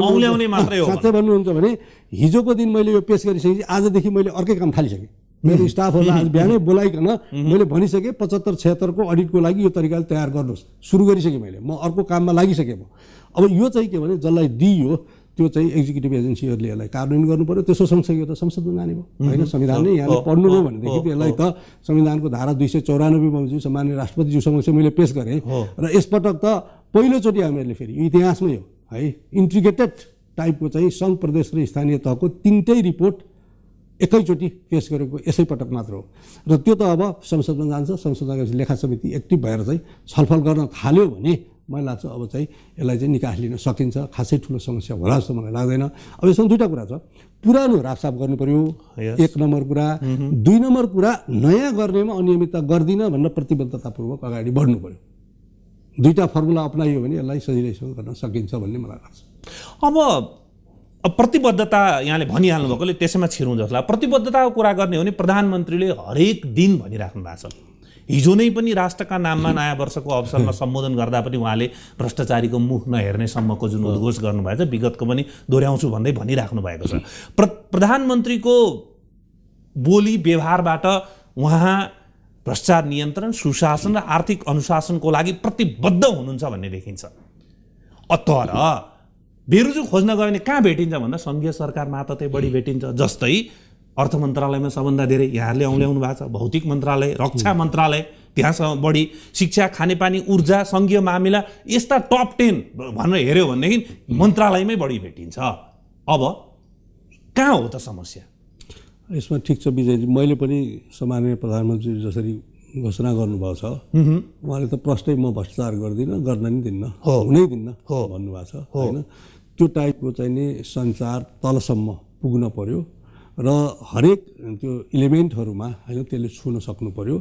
भन्नुहुन्छ भने हिजोको दिन मैले यो पेश गरिसकेपछि आजदेखि मैले अर्कै काम थालिसकेँ मेरो स्टाफहरूलाई आज बिहानै बोलाइकन मैले भनिसकेँ 75-76 को अडिटको लागि यो तरिकाले तयार गर्नुहोस् सुरु गरिसकेँ मैले म अर्को काममा लागिसकेँ म अब यो चाहिँ के भने जसलाई दिइयो त्यो चाहिँ एक्जिक्युटिभ एजेन्सीहरूले यसलाई कार्यान्वयन गर्नु पर्यो त्यसो सँगसँगै त संसदमा जाने भयो होइन संविधान नै यहाँले पढ्नुभयो भनेदेखि त्यसलाई त संविधानको धारा 294 मा जुन सामान्य राष्ट्रपतिज्यू समक्ष मैले पेश गरेँ र यसपटक त पहिलोचोटि हामीहरूले फेरि इतिहासमै हो है इन्ट्रिग्रेटेड टाइपको चाहिँ सङ्घ प्रदेश र स्थानीय तहको 3टै रिपोर्ट एकैचोटि पेस गरेको यसै पटक मात्र हो र त्यो त अब संसदमा जान्छ, संसदमा गएपछि लेखा समिति एक्टिभ भएर चाहिँ छलफल गर्न थाल्यो भने मलाई लाग्छ अब चाहिँ यसलाई चाहिँ निकास लिन सकिन्छ। खासै ठुलो समस्या होला जस्तो मलाई लाग्दैन। अब यसमा दुईवटा कुरा छ, पुरानो रापसाप गर्नु पर्यो, एक नम्बर कुरा। दुई नम्बर कुरा, नयाँ गर्नेमा अनियमितता गर्दिन भनेर प्रतिबद्धतापूर्वक अगाडि बढ्नु पर्यो। दुईवटा फर्मुला अपनाइयो भने यसलाई सजिलैसँग गर्न सकिन्छ भन्ने मलाई लाग्छ। अब प्रतिबद्धता यहाँले भनिहाल्नु भएकोले त्यसैमा छिरौँ जस्तो लाग्छ। प्रतिबद्धताको कुरा गर्ने हो भने प्रधानमन्त्रीले हरेक दिन भनिराख्नु भएको छ। हिजो नै पनि राष्ट्रका नाममा नयाँ वर्षको अवसरमा सम्बोधन गर्दा पनि उहाँले भ्रष्टाचारीको मुख नहेर्ने सम्मको जुन उद्घोष गर्नुभएको छ, विगतको पनि दोहोऱ्याउँछु भन्दै भनिराख्नु भएको छ। प्रधानमन्त्रीको बोली व्यवहारबाट उहाँ भ्रष्टाचार नियन्त्रण, सुशासन र आर्थिक अनुशासनको लागि प्रतिबद्ध हुनुहुन्छ भन्ने देखिन्छ। तर बेरुजु खोज्न गयो भने कहाँ भेटिन्छ भन्दा सङ्घीय सरकारमा मात्रै बढी भेटिन्छ। जस्तै अर्थ मन्त्रालयमा सबभन्दा धेरै यहाँहरूले औल्याउनु भएको छ, भौतिक मन्त्रालय, रक्षा मन्त्रालय त्यहाँसम्म बढी, शिक्षा, खानेपानी, ऊर्जा, सङ्घीय मामिला, यस्ता टप 10 भनेर हेऱ्यो भनेदेखि मन्त्रालयमै बढी भेटिन्छ। अब कहाँ हो त समस्या? यसमा ठिक छ विजयजी, मैले पनि सम्माननीय प्रधानमन्त्री जसरी घोषणा गर्नुभएको छ, उहाँले त प्रष्टै म भ्रष्टाचार गर्दिनँ, गर्न नि दिन्न, हुनै दिन्न भन्नुभएको छ होइन। त्यो टाइपको चाहिँ नि सञ्चार तलसम्म पुग्न पर्यो र हरेक त्यो इलिमेन्टहरूमा होइन त्यसले छुन सक्नु पर्यो।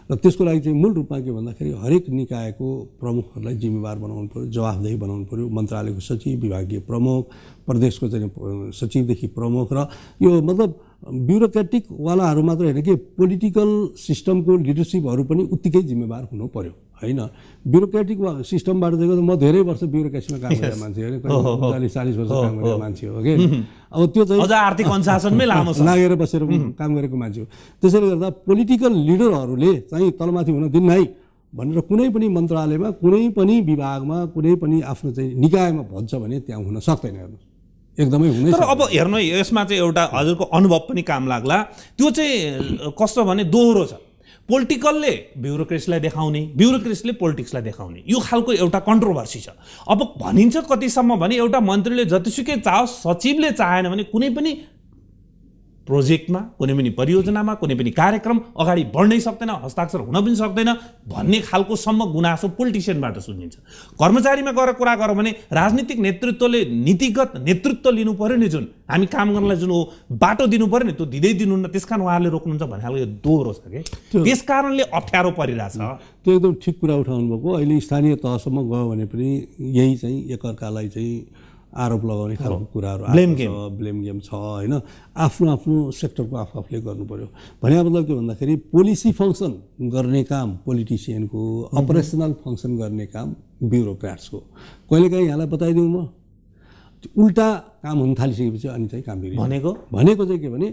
र त्यसको लागि चाहिँ मूल रूपमा के भन्दाखेरि हरेक निकायको प्रमुखहरूलाई जिम्मेवार बनाउनु पर्यो, जवाफदेही बनाउनु पर्यो। मन्त्रालयको सचिव, विभागीय प्रमुख, प्रदेशको चाहिँ सचिवदेखि प्रमुख, र यो मतलब ब्युरोक्रेटिकवालाहरू मात्र होइन कि पोलिटिकल सिस्टमको लिडरसिपहरू पनि उत्तिकै जिम्मेवार हुनु पर्यो होइन। ब्युरोक्रेटिक सिस्टमबाट चाहिँ म धेरै वर्ष ब्युरोक्रेसीमा काम गरेर मान्छे होइन, 40-40 वर्ष काम गरेर मान्छे हो कि। अब त्यो चाहिँ अझ आर्थिक अनुशासनमै लामो लागेर बसेर काम गरेको मान्छे हो। त्यसैले गर्दा पोलिटिकल लिडरहरूले चाहिँ तलमाथि हुन दिन्न है भनेर कुनै पनि मन्त्रालयमा, कुनै पनि विभागमा, कुनै पनि आफ्नो चाहिँ निकायमा भन्छ भने त्यहाँ हुन सक्दैन। हेर्नु एकदमै हुनै। तर अब हेर्नु यसमा चाहिँ एउटा हजुरको अनुभव पनि काम लाग्ला। त्यो चाहिँ कस्तो भने दोहोरो छ। पोलिटिकलले ब्युरोक्रेसीलाई देखाउने, ब्युरोक्रेसीले पोलिटिक्सलाई देखाउने, यो खालको एउटा कन्ट्रोभर्सी छ। अब भनिन्छ कतिसम्म भने एउटा मन्त्रीले जतिसुकै चाहोस्, सचिवले चाहेन भने कुनै पनि प्रोजेक्टमा, कुनै पनि परियोजनामा, कुनै पनि कार्यक्रम अगाडि बढ्नै सक्दैन, हस्ताक्षर हुन पनि सक्दैन भन्ने खालको सम्म गुनासो पोलिटिसियनबाट सुनिन्छ। कर्मचारीमा गएर कुरा गरौँ भने राजनीतिक नेतृत्वले नीतिगत नेतृत्व लिनु पर्यो नि, जुन हामी काम गर्नलाई जुन बाटो दिनु पर्यो नि त्यो दिँदै दिनुहुन्न, त्यस कारण उहाँहरूले रोक्नुहुन्छ भन्ने खालको दोहोरो छ कि त्यस कारणले अप्ठ्यारो परिरहेछ। त्यो एकदम ठिक कुरा उठाउनु भएको। अहिले स्थानीय तहसम्म गयो भने पनि यही चाहिँ एकअर्कालाई चाहिँ आरोप लगाउने खालको कुराहरू ब्लेम गेम छ होइन। आफ्नो आफ्नो सेक्टरको आफूले गर्नु पर्यो भने मतलब के भन्दाखेरि पोलिसी फङ्सन गर्ने काम पोलिटिसियनको, अपरेसनल फङ्सन गर्ने काम ब्युरोक्राट्सको। कहिलेकाहीँ यहाँलाई बताइदिउँ म, उल्टा काम हुन थालिसकेपछि अनि चाहिँ काम भनेको चाहिँ के भने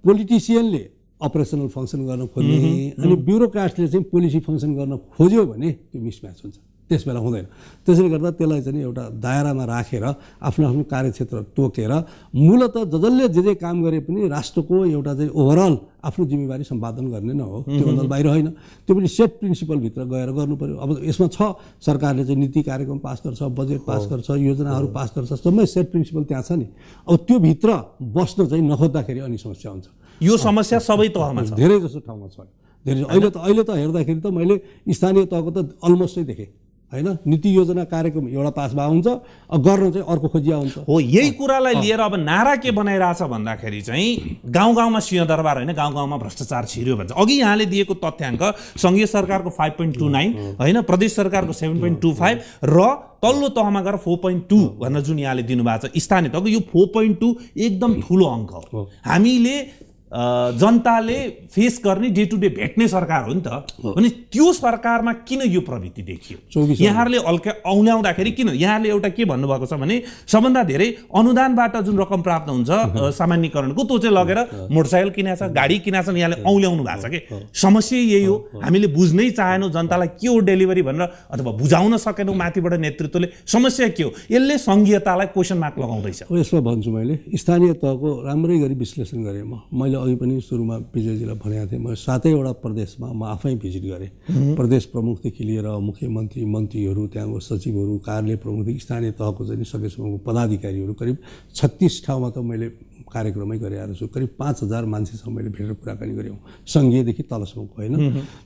पोलिटिसियनले अपरेसनल फङ्सन गर्न खोज्ने अनि ब्युरोक्राट्सले चाहिँ पोलिसी फङ्सन गर्न खोज्यो भने त्यो मिसम्याच हुन्छ, त्यस बेला हुँदैन। त्यसैले गर्दा त्यसलाई चाहिँ एउटा दायरामा राखेर आफ्नो आफ्नो कार्यक्षेत्र तोकेर मूलत जसले जे काम गरे पनि राष्ट्रको एउटा चाहिँ ओभरअल आफ्नो जिम्मेवारी सम्पादन गर्ने न हो, त्योभन्दा बाहिर होइन। त्यो पनि सेट प्रिन्सिपलभित्र गएर गर्नु पर्यो। अब यसमा छ सरकारले चाहिँ नीति कार्यक्रम पास गर्छ, बजेट पास गर्छ, योजनाहरू पास गर्छ, सबै सेट प्रिन्सिपल त्यहाँ छ नि। अब त्यो भित्र बस्न चाहिँ नखोज्दाखेरि अनि समस्या हुन्छ। यो समस्या सबै तहमा छ, धेरै जसो ठाउँमा छ। अहिले त हेर्दाखेरि त मैले स्थानीय तहको त अलमोस्टै देखेँ होइन। नीति योजना कार्यक्रम एउटा पास भए हुन्छ, गर्न चाहिँ अर्को खोजिया हुन्छ। हो, यही कुरालाई लिएर अब नारा के बनाइरहेछ भन्दाखेरि चाहिँ गाउँ गाउँमा सिंहदरबार होइन, गाउँ गाउँमा भ्रष्टाचार छिर्यो भन्छ। अघि यहाँले दिएको तथ्याङ्क सङ्घीय सरकारको 5.29 होइन, प्रदेश सरकारको 7.25 र तल्लो तहमा गएर 4.2 भनेर जुन यहाँले दिनुभएको छ स्थानीय तहको, यो 4.2 एकदम ठुलो अङ्क हो। हामीले जनताले फेस गर्ने डे टु डे भेट्ने सरकार हो नि त। भने त्यो सरकारमा किन यो प्रवृत्ति देखियो? यहाँहरूले औल्याउँदाखेरि किन यहाँहरूले एउटा के भन्नुभएको छ भने सबभन्दा धेरै अनुदानबाट जुन रकम प्राप्त हुन्छ सामान्यकरणको त्यो चाहिँ लगेर मोटरसाइकल किनेछ, गाडी किनेछ, यहाँले औल्याउनु भएको छ कि समस्या यही हो। हामीले बुझ्नै चाहेनौँ जनतालाई के हो डेलिभरी भनेर, अथवा बुझाउन सकेनौँ माथिबाट नेतृत्वले। समस्या के हो? यसले सङ्घीयतालाई क्वेसन मार्क लगाउँदैछ। यसमा भन्छु मैले स्थानीय तहको राम्रै गरी विश्लेषण गरेँ। मैले अघि पनि सुरुमा विजयजीलाई भनेको थिएँ, म 7वटा प्रदेशमा म आफै भिजिट गरेँ। प्रदेश प्रमुखदेखि लिएर मुख्यमन्त्री, मन्त्रीहरू, त्यहाँको सचिवहरू, कार्यालय प्रमुखदेखि स्थानीय तहको चाहिँ सकेसम्मको पदाधिकारीहरू करिब 36 ठाउँमा त मैले कार्यक्रमै गरेर छु। करिब 5000 मान्छेसँग मैले भेटेर कुराकानी गरेँ, सङ्घीयदेखि तलसम्मको होइन।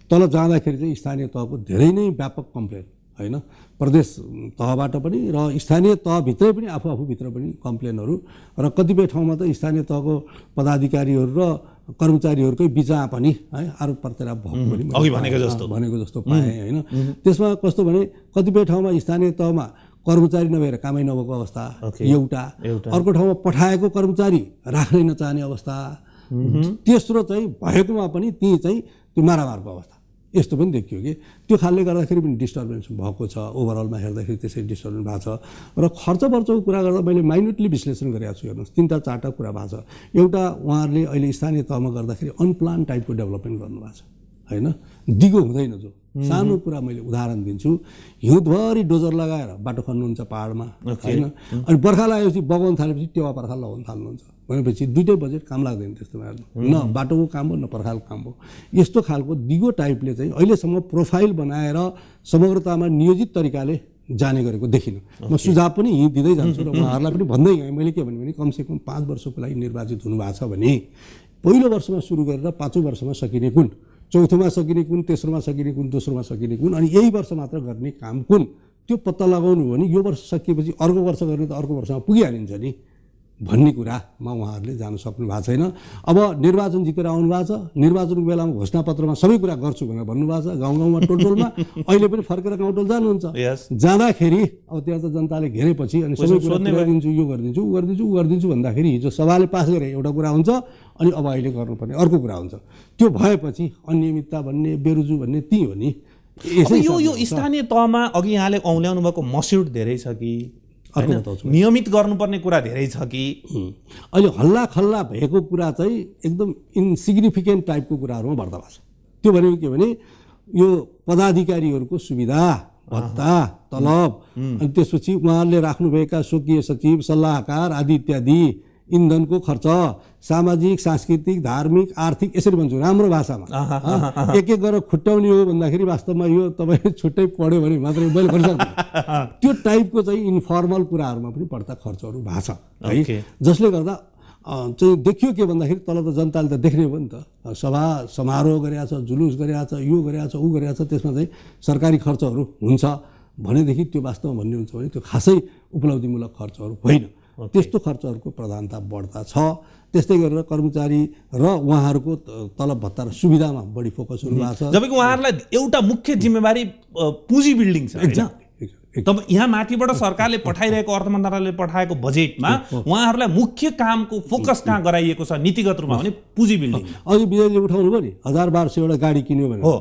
तल जाँदाखेरि चाहिँ स्थानीय तहको धेरै नै व्यापक कम्प्लेन होइन, प्रदेश तहबाट पनि र स्थानीय तहभित्रै पनि आफूभित्र पनि कम्प्लेनहरू, र कतिपय ठाउँमा त स्थानीय तहको पदाधिकारीहरू र कर्मचारीहरूकै बिचमा पनि है आरोप प्रत्यारोप भएको पनि भनेको जस्तो पाएँ होइन। त्यसमा कस्तो भने कतिपय ठाउँमा स्थानीय तहमा कर्मचारी नभएर कामै नभएको अवस्था एउटा, अर्को ठाउँमा पठाएको कर्मचारी राख्नै नचाहने अवस्था, तेस्रो चाहिँ भएकोमा पनि त्यही चाहिँ त्यो मारामारको अवस्था यस्तो पनि देखियो कि त्यो खालले गर्दाखेरि पनि डिस्टर्बेन्स भएको छ। ओभरअलमा हेर्दाखेरि त्यसै डिस्टर्बेन्स भएको छ। र खर्च पर्चको कुरा गर्दा मैले माइन्युटली विश्लेषण गरेको छु। हेर्नुहोस् 3-4टा कुरा भएको छ। एउटा, उहाँहरूले अहिले स्थानीय तहमा गर्दाखेरि अनप्लान टाइपको डेभलपमेन्ट गर्नुभएको छ होइन, दिगो हुँदैन। जो सानो कुरा मैले उदाहरण दिन्छु, हिउँदभरि डोजर लगाएर बाटो खन्नुहुन्छ पाहाडमा होइन, अनि बर्खा लागेपछि बगाउन थालेपछि टेवा पर्खाल लगाउन थाल्नुहुन्छ भनेपछि दुइटै बजेट काम लाग्दैन त्यस्तोमा हेर्नु, न बाटोको काम हो न पर्खालको काम हो। यस्तो खालको दिगो टाइपले चाहिँ अहिलेसम्म प्रोफाइल बनाएर समग्रतामा नियोजित तरिकाले जाने गरेको देखिनँ। म सुझाव पनि यहीँ दिँदै जान्छु र उहाँहरूलाई पनि भन्दै गएँ। मैले के भने कमसेकम 5 वर्षको लागि निर्वाचित हुनुभएको छ भने पहिलो वर्षमा सुरु गरेर 5औं वर्षमा सकिने कुन, चौथोमा सकिने कुन, तेस्रोमा सकिने कुन, दोस्रोमा सकिने कुन, अनि यही वर्ष मात्र गर्ने काम कुन, त्यो पत्ता लगाउनु हो भने यो वर्ष सकिएपछि अर्को वर्ष गर्ने त अर्को वर्षमा पुगिहालिन्छ नि भन्ने कुरामा उहाँहरूले जान सक्नु भएको छैन। अब निर्वाचन जितेर आउनु भएको छ, निर्वाचनको बेलामा घोषणापत्रमा सबै कुरा गर्छु भनेर भन्नुभएको छ, गाउँ गाउँमा टोलटोलमा अहिले पनि फर्केर गाउँ टोल जानुहुन्छ। जाँदाखेरि अब त्यहाँ त जनताले घेरेपछि अनि सबै कुरा गरिदिन्छु, यो गरिदिन्छु, ऊ गरिदिन्छु, ऊ गरिदिन्छु भन्दाखेरि हिजो सभाले पास गरे एउटा कुरा हुन्छ, अनि अब अहिले गर्नुपर्ने अर्को कुरा हुन्छ। त्यो भएपछि अनियमितता भन्ने, बेरुजु भन्ने ती हो नि। यो स्थानीय तहमा अघि यहाँले औल्याउनु भएको मस्युट धेरै छ कि नियमित गर्नुपर्ने कुरा धेरै छ कि अहिले हल्ला खल्ला भएको कुरा चाहिँ एकदम इन्सिग्निफिकेन्ट टाइपको कुराहरूमा भर्ता भएको छ। त्यो भनेको के भने यो पदाधिकारीहरूको सुविधा भत्ता तलब, अनि त्यसपछि उहाँहरूले राख्नुभएका स्वकीय सचिव, सल्लाहकार आदि इत्यादि, इन्धनको खर्च, सामाजिक, सांस्कृतिक, धार्मिक, आर्थिक, यसरी भन्छु राम्रो भाषामा। एक एक गरेर खुट्टाउने हो भन्दाखेरि वास्तवमा यो तपाईँ छुट्टै पढ्यो भने मात्रै मैले भन्न सक्दिनँ। त्यो टाइपको चाहिँ इन्फर्मल कुराहरूमा पनि बढ्ता खर्चहरू भएको छ है, जसले गर्दा चाहिँ देखियो के भन्दाखेरि तल त जनताले त देख्ने हो नि त, सभा समारोह गरेको छ, जुलुस गरेको छ, यो गरेको छ, ऊ गरेको छ, त्यसमा चाहिँ सरकारी खर्चहरू हुन्छ भनेदेखि त्यो वास्तवमा भन्ने हुन्छ भने त्यो खासै उपलब्धिमूलक खर्चहरू होइन। त्यस्तो खर्चहरूको प्रधानता बढ्ता छ। त्यस्तै गरेर कर्मचारी र उहाँहरूको तलब भत्ता र सुविधामा बढी फोकस हुनुभएको छ। जबकि उहाँहरूलाई एउटा मुख्य जिम्मेवारी पुँजी बिल्डिङ छ। तब यहाँ माथिबाट सरकारले पठाइरहेको, अर्थ मन्त्रालयले पठाएको बजेटमा उहाँहरूलाई मुख्य कामको फोकस कहाँ गराइएको छ नीतिगत रूपमा भने पुँजी बिल्डिङ। अघि विजयले उठाउनु भयो नि 1200 गाडी किन्यो भने हो,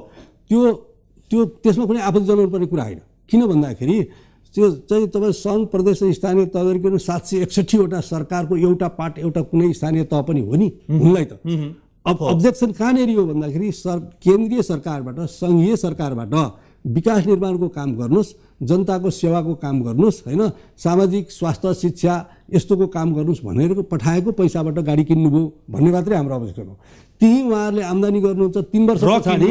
त्यो त्यसमा कुनै आपत्ति जनाउनुपर्ने कुरा होइन। किन भन्दाखेरि त्यो चाहिँ तपाईँ सङ्घ, प्रदेश र स्थानीय तह गरिकन 761वटा सरकारको एउटा पार्ट एउटा कुनै स्थानीय तह पनि हो नि उनलाई त। अब अब्जेक्सन कहाँनिर हो भन्दाखेरि केन्द्रीय सरकारबाट, सङ्घीय सरकारबाट विकास निर्माणको काम गर्नुहोस्, जनताको सेवाको काम गर्नुहोस् होइन, सामाजिक स्वास्थ्य शिक्षा यस्तोको काम गर्नुहोस् भनेर पठाएको पैसाबाट गाडी किन्नुभयो भन्ने मात्रै हाम्रो अब्जेक्सन हो। त्यही उहाँहरूले आम्दानी गर्नुहुन्छ 3 वर्ष पछाडि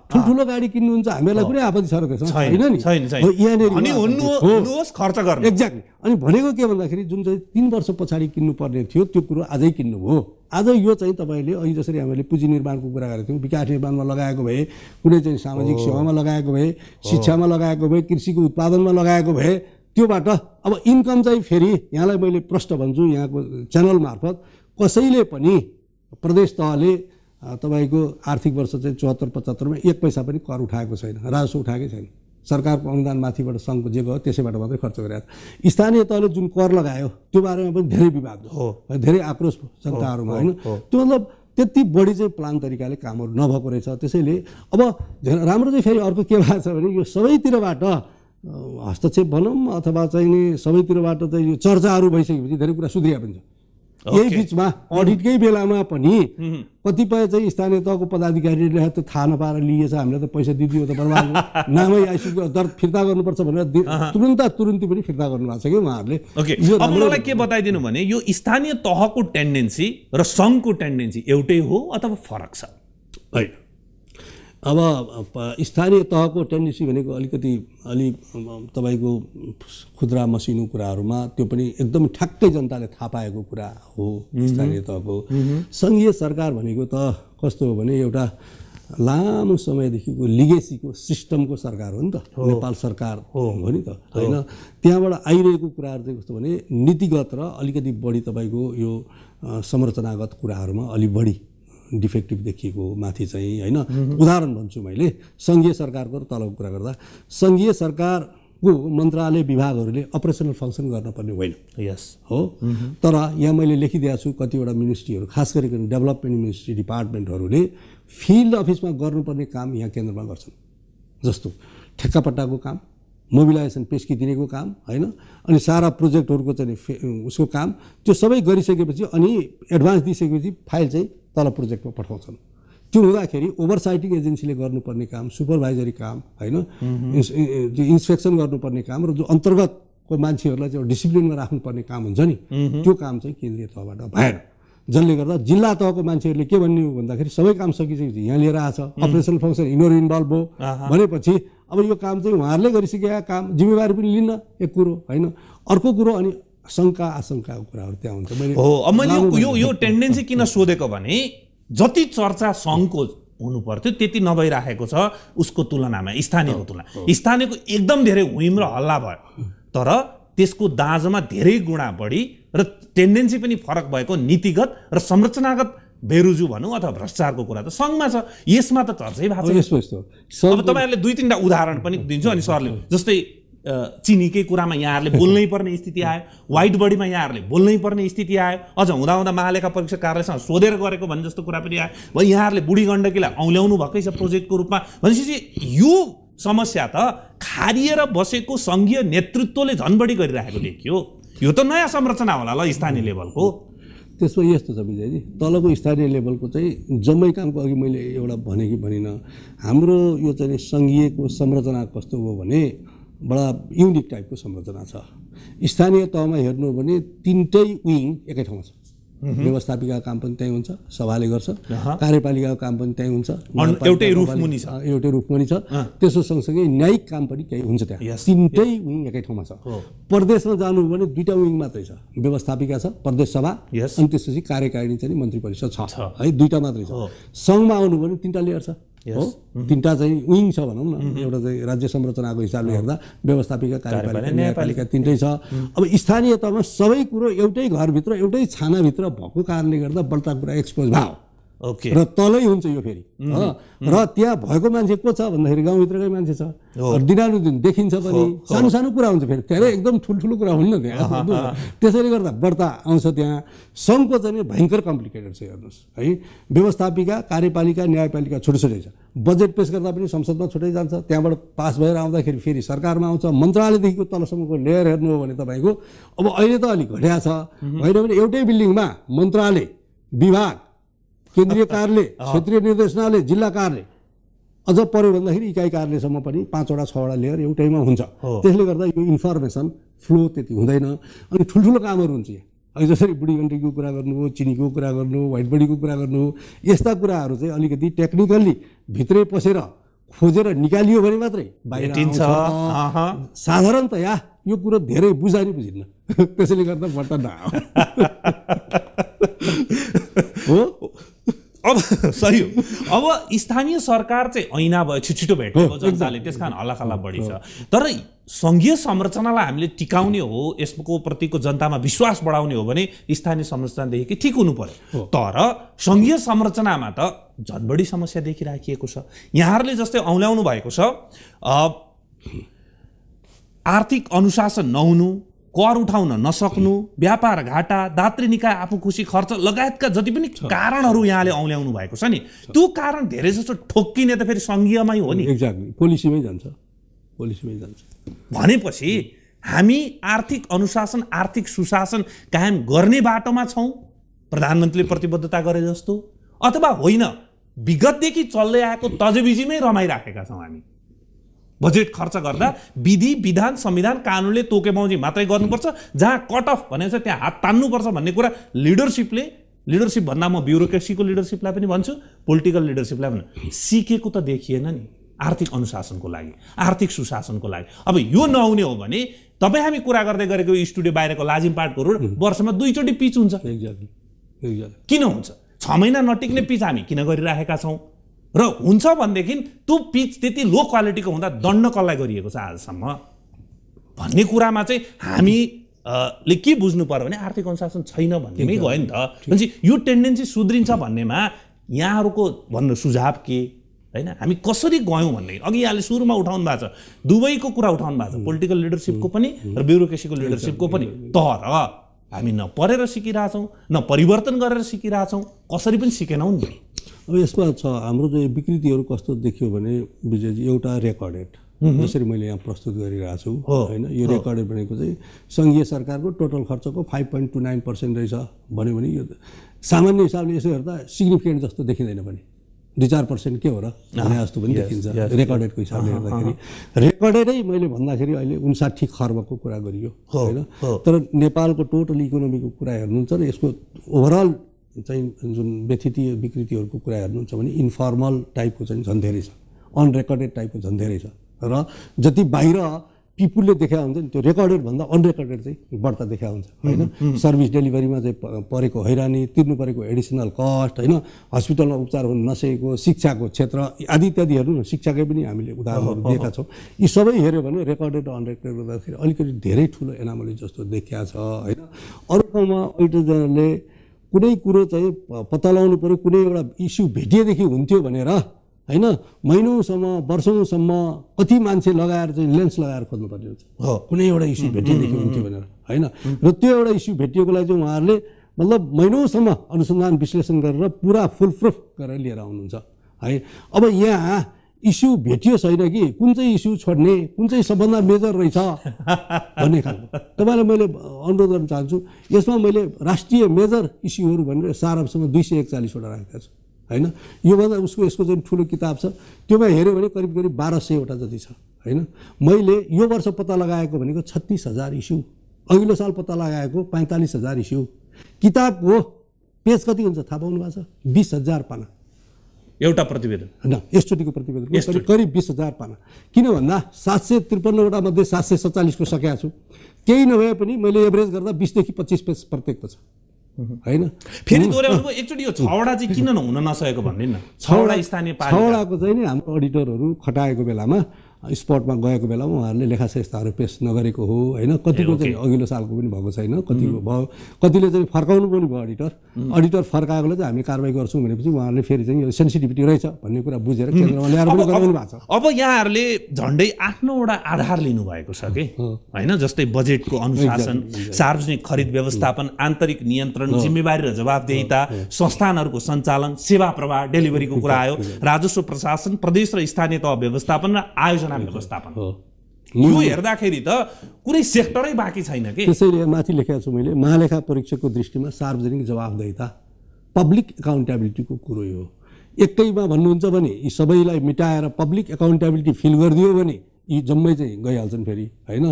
ठुल्ठुलो गाडी किन्नुहुन्छ, हामीलाई कुनै आपत्ति छ र छैन नि, खर्च गर्नु एक्ज्याक्टली। अनि भनेको के भन्दाखेरि जुन चाहिँ 3 वर्ष पछाडि किन्नुपर्ने थियो त्यो कुरो आजै किन्नुभयो। आज यो चाहिँ तपाईँले अहिले जसरी हामीले पुँजी निर्माणको कुरा गरेको थियौँ, विकास निर्माणमा लगाएको भए, कुनै चाहिँ सामाजिक सेवामा लगाएको भए, शिक्षामा लगाएको भए, कृषिको उत्पादनमा लगाएको भए, त्योबाट अब इन्कम चाहिँ फेरि यहाँलाई मैले प्रश्न भन्छु यहाँको च्यानल मार्फत, कसैले पनि प्रदेश तहले तपाईँको आर्थिक वर्ष चाहिँ 74-75मा 1 पैसा पनि कर उठाएको छैन, राजस्व उठाएकै छैन। सरकारको अनुदान माथिबाट सङ्घको जे गयो त्यसैबाट मात्रै खर्च गरेको। स्थानीय तहले जुन कर लगायो त्यो बारेमा पनि धेरै विवाद हो, धेरै आक्रोश जनताहरूमा होइन। त्यो मतलब त्यति बढी चाहिँ प्लान तरिकाले कामहरू नभएको रहेछ। त्यसैले अब राम्रो चाहिँ फेरि अर्को के भएको छ भने यो सबैतिरबाट हस्तक्षेप भनौँ अथवा चाहिँ नि सबैतिरबाट चाहिँ यो चर्चाहरू भइसकेपछि धेरै कुरा सुध्रिया पनि छ। यही बिचमा अडिटकै बेलामा पनि कतिपय चाहिँ स्थानीय तहको पदाधिकारीले त्यो थाहा नपाएर लिएछ, हामीलाई त पैसा दिदियो त बर्बाद नामै आइसक्यो, दर फिर्ता गर्नुपर्छ भनेर तुरुन्तै पनि फिर्ता गर्नुभएको छ कि उहाँहरूले। ओके, अब मलाई के बताइदिनु भने यो स्थानीय तहको टेन्डेन्सी र सङ्घको टेन्डेन्सी एउटै हो अथवा फरक छ? होइन, अब स्थानीय तहको टेन्डेन्सी भनेको अलि तपाईँको खुद्रा मसिनो कुराहरूमा त्यो पनि एकदम ठ्याक्कै जनताले थाहा पाएको कुरा हो स्थानीय तहको। सङ्घीय सरकार भनेको त कस्तो हो भने एउटा लामो समयदेखिको लिगेसीको सिस्टमको सरकार हो नि त, नेपाल सरकार हो नि त, होइन? त्यहाँबाट आइरहेको कुराहरू चाहिँ कस्तो भने नीतिगत र अलिकति बढी तपाईँको यो संरचनागत कुराहरूमा अलि बढी डिफेक्टिभ देखिएको माथि चाहिँ, होइन? उदाहरण भन्छु मैले, सङ्घीय सरकारको र तलको कुरा गर्दा सङ्घीय सरकारको मन्त्रालय विभागहरूले अपरेसनल फङ्सन गर्नुपर्ने होइन, यस हो। तर यहाँ मैले लेखिदिएको छु कतिवटा मिनिस्ट्रीहरू, खास गरिकन डेभलपमेन्ट मिनिस्ट्री डिपार्टमेन्टहरूले फिल्ड अफिसमा गर्नुपर्ने काम यहाँ केन्द्रमा गर्छन्, जस्तो ठेक्कापट्टाको काम, मोबिलाइजेसन पेस्की दिनेको काम, होइन? अनि सारा प्रोजेक्टहरूको चाहिँ उसको काम, त्यो सबै गरिसकेपछि अनि एडभान्स दिइसकेपछि फाइल चाहिँ तल प्रोजेक्टमा पठाउँछन्। त्यो हुँदाखेरि ओभरसाइटिङ एजेन्सीले गर्नुपर्ने काम, सुपरभाइजरी काम, होइन? त्यो इन्सपेक्सन गर्नुपर्ने काम र जो अन्तर्गतको मान्छेहरूलाई चाहिँ डिसिप्लिनमा राख्नुपर्ने काम हुन्छ नि, त्यो काम चाहिँ केन्द्रीय तहबाट भएन। जसले गर्दा जिल्ला तहको मान्छेहरूले के भन्ने हो भन्दाखेरि सबै काम सकिसकेपछि यहाँ लिएर आएछ, अपरेसनल फङ्सन यिनीहरू इन्भल्भ भयो भनेपछि अब यो काम चाहिँ उहाँहरूले गरिसकेका काम, जिम्मेवारी पनि लिन्न, एक कुरो, होइन? अर्को कुरो अनि शङ्का आशङ्काको कुराहरू त्यहाँ हुन्छ। मैले यो टेन्डेन्सी किन सोधेको भने जति चर्चा सङ्घको हुनु पर्थ्यो त्यति नभइराखेको छ उसको तुलनामा स्थानीयको तुलना। स्थानीयको एकदम धेरै हुइम र हल्ला भयो, तर त्यसको दाँजोमा धेरै गुणा बढी र टेन्डेन्सी पनि फरक भएको नीतिगत र संरचनागत बेरुजु भनौँ अथवा भ्रष्टाचारको कुरा त सङ्घमा छ, यसमा त चर्चै भएको छ। अब तपाईँहरूले 2-3टा उदाहरण पनि दिन्छु अनि सरले, जस्तै चिनीकै कुरामा यहाँहरूले बोल्नै पर्ने स्थिति आयो, व्हाइट बडीमा यहाँहरूले बोल्नै पर्ने स्थिति आयो, अझ हुँदा महालेखा परीक्षक कार्यालयसँग सोधेर गरेको भन्ने जस्तो कुरा पनि आयो। भयो यहाँहरूले बुढी गण्डकीलाई औल्याउनु भएकै छ प्रोजेक्टको रूपमा भनेपछि यो समस्या त खारिएर बसेको सङ्घीय नेतृत्वले झन् बढी गरिरहेको देखियो। यो त नयाँ संरचना होला ल स्थानीय लेभलको। त्यसमा यस्तो छ विजयजी, तलको स्थानीय लेभलको चाहिँ जम्मै कामको अघि मैले एउटा भने कि भनिनँ, हाम्रो यो चाहिँ सङ्घीयको संरचना कस्तो हो भने बडा युनिक टाइपको संरचना छ। स्थानीय तहमा हेर्नु हो भने 3टै विङ एकै ठाउँमा छ। व्यवस्थापिकाको काम पनि त्यहीँ हुन्छ, सभाले गर्छ, कार्यपालिकाको काम पनि त्यहीँ हुन्छ, एउटै रुखमुनि छ, त्यसो सँगसँगै न्यायिक काम पनि त्यहीँ हुन्छ। त्यहाँ 3टै विङ एकै ठाउँमा छ। प्रदेशमा जानु हो भने 2टा विङ मात्रै छ, व्यवस्थापिका छ, प्रदेश सभा, अनि त्यसपछि कार्यकारिणी चाहिँ मन्त्री परिषद छ, है 2टा मात्रै छ। सङ्घमा आउनु भने 3टा लेयर छ, हो 3टा चाहिँ विङ छ भनौँ न। एउटा चाहिँ राज्य संरचनाको हिसाबले हेर्दा व्यवस्थापिका, कार्यपालिका, न्यायपालिका 3टै छ। अब स्थानीय तहमा सबै कुरो एउटै घरभित्र एउटै छानाभित्र भएको कारणले गर्दा बढ्ता कुरा एक्सपोज भयो, र तलै हुन्छ यो फेरि। र त्यहाँ भएको मान्छे को छ भन्दाखेरि गाउँभित्रकै मान्छे छ, दिनानुदिन देखिन्छ पनि, सानो सानो कुरा हुन्छ, फेरि धेरै एकदम ठुल्ठुलो कुरा हुन्न त्यहाँ। त्यसैले गर्दा बढ्ता आउँछ त्यहाँ। सङ्घको चाहिँ भयङ्कर कम्प्लिकेटेड छ हेर्नुहोस्, है? व्यवस्थापिका, कार्यपालिका, न्यायपालिका छुट्टै छ। बजेट पेश गर्दा पनि संसदमा छुट्टै जान्छ, त्यहाँबाट पास भएर आउँदाखेरि फेरि सरकारमा आउँछ। मन्त्रालयदेखिको तलसम्मको लेयर हेर्नु हो भने तपाईँको अब अहिले त अलिक घटिया छ, होइन भने एउटै बिल्डिङमा मन्त्रालय, विभाग, केन्द्रीय कार्यालय, क्षेत्रीय निर्देशनालय, जिल्ला कार्यालय, अझ पर्यो भन्दाखेरि इकाइ कार्यालयसम्म पनि 5वटा 6वटा लेयर एउटैमा हुन्छ। त्यसले गर्दा यो इन्फर्मेसन फ्लो त्यति हुँदैन अनि ठुल्ठुलो कामहरू हुन्छ। अहिले जसरी बुढी गण्डकीको कुरा गर्नु हो, चिनीको कुरा गर्नु हो, व्हाइट बडीको कुरा गर्नु हो, यस्ता कुराहरू चाहिँ अलिकति टेक्निकल्ली भित्रै पसेर खोजेर निकालियो भने मात्रै बाहिर आउँछ। साधारणतया यो कुरो धेरै बुझाइ बुझिन्न, त्यसैले गर्दा बट्टा नआयो हो। अब सही हो। अब स्थानीय सरकार चाहिँ ऐना भयो, छिटो भेटेको जनताले, त्यस कारण हल्लाखल्ला बढी छ। तर सङ्घीय संरचनालाई हामीले टिकाउने हो, यसको प्रतिको जनतामा विश्वास बढाउने हो भने स्थानीय संरचनादेखि ठिक हुनु पर्यो। तर सङ्घीय संरचनामा त झन् बढी समस्या देखिराखिएको छ। यहाँहरूले जस्तै औल्याउनु भएको छ आर्थिक अनुशासन नहुनु, कर उठाउन नसक्नु, व्यापार घाटा, दात्री निकाय आफू खुसी खर्च लगायतका जति पनि कारणहरू यहाँले औल्याउनु भएको छ नि, त्यो कारण धेरै जस्तो ठोक्किने त फेरि सङ्घीयमै हो नि। एक्ज्याक्टली, पोलिसीमै जान्छ भनेपछि हामी आर्थिक अनुशासन, आर्थिक सुशासन कायम गर्ने बाटोमा छौँ प्रधानमन्त्रीले प्रतिबद्धता गरे जस्तो, अथवा होइन विगतदेखि चल्दै आएको तजबिजीमै रमाइराखेका छौँ हामी। बजेट खर्च गर्दा विधि विधान संविधान कानुनले तोकेबाउजी मात्रै गर्नुपर्छ, जहाँ कट अफ भनेको छ त्यहाँ हात तान्नुपर्छ भन्ने कुरा लिडरसिप भन्दा म ब्युरोक्रेसीको लिडरसिपलाई पनि भन्छु, पोलिटिकल लिडरसिपलाई पनि सिकेको त देखिएन नि। आर्थिक अनुशासनको लागि, आर्थिक सुशासनको लागि अब यो नहुने हो भने तपाईँ हामी कुरा गर्दै गरेको स्टुडियो बाहिरको लाजिमपाटको रोड वर्षमा 2 चोटि पिच हुन्छ। किन हुन्छ? 6 महिना नटिक्ने पिच हामी किन गरिराखेका छौँ? र हुन्छ भनेदेखि त्यो पिच त्यति लो क्वालिटीको हुँदा दण्ड कसलाई गरिएको छ आजसम्म भन्ने कुरामा चाहिँ हामी ले के बुझ्नु पर्यो भने आर्थिक अनुशासन छैन भन्नेमै गयो नि त। भनेपछि यो टेन्डेन्सी सुध्रिन्छ भन्नेमा यहाँहरूको भन्नु सुझाव के हैन? हामी कसरी गयौँ भन्ने अघि यहाँले सुरुमा उठाउनु भएको छ, दुवैको कुरा उठाउनु भएको छ, पोलिटिकल लिडरसिपको पनि र ब्युरोक्रेसीको लिडरसिपको पनि। तर हामी न पढेर सिकिरहेछौँ न परिवर्तन गरेर सिकिरहेछौँ, कसरी पनि सिकेनौँ नि। अब यसमा छ हाम्रो चाहिँ विकृतिहरू कस्तो देखियो भने विजयजी, एउटा रेकर्डेड जसरी मैले यहाँ प्रस्तुत गरिरहेको छु होइन, यो रेकर्डेड भनेको चाहिँ सङ्घीय सरकारको टोटल खर्चको 5.29% रहेछ भन्यो भने यो सामान्य हिसाबले यसो हेर्दा सिग्निफिकेन्ट जस्तो देखिँदैन पनि। 2-4% के हो र भने जस्तो पनि देखिन्छ रेकर्डेडको हिसाबले हेर्दाखेरि। रेकर्डेडै मैले भन्दाखेरि अहिले 59 खर्बको कुरा गरियो होइन, तर नेपालको टोटल इकोनोमीको कुरा हेर्नुहुन्छ र यसको ओभरअल चाहिँ जुन व्यथितीय विकृतिहरूको कुरा हेर्नुहुन्छ भने इन्फर्मल टाइपको चाहिँ झन् धेरै छ, अनरेकर्डेड टाइपको झन् धेरै छ। र जति बाहिर पिपुलले देखा हुन्छ नि त्यो रेकर्डेड भन्दा अनरेकर्डेड चाहिँ बढ्ता देखा हुन्छ होइन। सर्भिस डेलिभरीमा चाहिँ परेको हैरानी, तिर्नु परेको एडिसनल कस्ट होइन, हस्पिटलमा उपचार हुन नसकेको, शिक्षाको क्षेत्र आदि इत्यादि हेर्नु न, शिक्षाकै पनि हामीले उदाहरणहरू दिएका छौँ। यी सबै हेऱ्यो भने रेकर्डेड र अनरेकर्डेड गर्दाखेरि अलिकति धेरै ठुलो एनामली जस्तो देखिया छ होइन। अरू ठाउँमा अडिटरले कुनै कुरो चाहिँ पत्ता लगाउनु पऱ्यो, कुनै एउटा इस्यु भेटिएदेखि हुन्थ्यो भनेर होइन महिनौसम्म वर्षौँसम्म कति मान्छे लगाएर चाहिँ लेन्स लगाएर खोज्नुपर्ने हुन्छ कुनै एउटा इस्यु भेटिएदेखि हुन्थ्यो भनेर होइन। र त्यो एउटा इस्यु भेटिएकोलाई चाहिँ उहाँहरूले मतलब महिनौसम्म अनुसन्धान विश्लेषण गरेर पुरा फुलप्रुफ गरेर लिएर आउनुहुन्छ है। अब यहाँ इस्यु भेटियो छैन कि कुन चाहिँ इस्यु छोड्ने, कुन चाहिँ सबभन्दा मेजर रहेछ भन्ने खालको तपाईँलाई मैले अनुरोध गर्न चाहन्छु। यसमा मैले राष्ट्रिय मेजर इस्युहरू भनेर सारांशमा 241वटा राखेका छु होइन। योभन्दा यसको चाहिँ ठुलो किताब छ, त्योमा हेऱ्यो भने करिब 1200वटा जति छ होइन। मैले यो वर्ष पत्ता लगाएको भनेको 36,000 इस्यु, अघिल्लो साल पत्ता लगाएको 45,000 इस्यु। किताब हो पेज कति हुन्छ थाहा पाउनु भएको छ? 20,000 पाना एउटा प्रतिवेदन होइन, यसचोटिको प्रतिवेदन करिब 20,000 पाना। किन भन्दा 753वटा मध्ये 747को सकेका छु। केही नभए पनि मैले एभरेज गर्दा 20 देखि 25 पेज प्रत्येकको छ होइन। फेरि दोहोऱ्याउनु एकचोटि यो 6वटा चाहिँ किन हुन नसकेको भन्ने न। 6वटा स्थानीय पालिका 6वटाको चाहिँ नि हाम्रो अडिटरहरू खटाएको बेलामा स्पटमा गएको बेलामा उहाँहरूले लेखाशेषताहरू पेश नगरेको हो होइन। कतिको चाहिँ अघिल्लो सालको पनि भएको छैन, कतिको भयो, कतिले चाहिँ फर्काउनु पनि भयो। अडिटर फर्काएकोलाई चाहिँ हामी कारवाही गर्छौँ भनेपछि उहाँहरूले फेरि चाहिँ यो सेन्सिटिभिटी रहेछ भन्ने कुरा बुझेर केन्द्रमा ल्याएर पनि गराउनु भएको छ। अब यहाँहरूले झन्डै 8-9वटा आधार लिनुभएको छ कि होइन, जस्तै बजेटको अनुशासन, सार्वजनिक खरिद व्यवस्थापन, आन्तरिक नियन्त्रण, जिम्मेवारी र जवाबदेहिता, संस्थानहरूको सञ्चालन, सेवा प्रवाह, डेलिभरीको कुरा आयो, राजस्व प्रशासन, प्रदेश र स्थानीय तह व्यवस्थापन र आयोजना व्यवस्थापन। यो हेर्दाखेरि त कुनै सेक्टरै बाँकी छैन कि। त्यसैले माथि लेखेको छु मैले, महालेखा परीक्षकको दृष्टिमा सार्वजनिक जवाबदेहिता पब्लिक एकाउन्टेबिलिटीको कुरो हो। एकैमा भन्नुहुन्छ भने यी सबैलाई मिटाएर पब्लिक एकाउन्टेबिलिटी फिल गरिदियो भने यी जम्मै चाहिँ गइहाल्छन् फेरि होइन।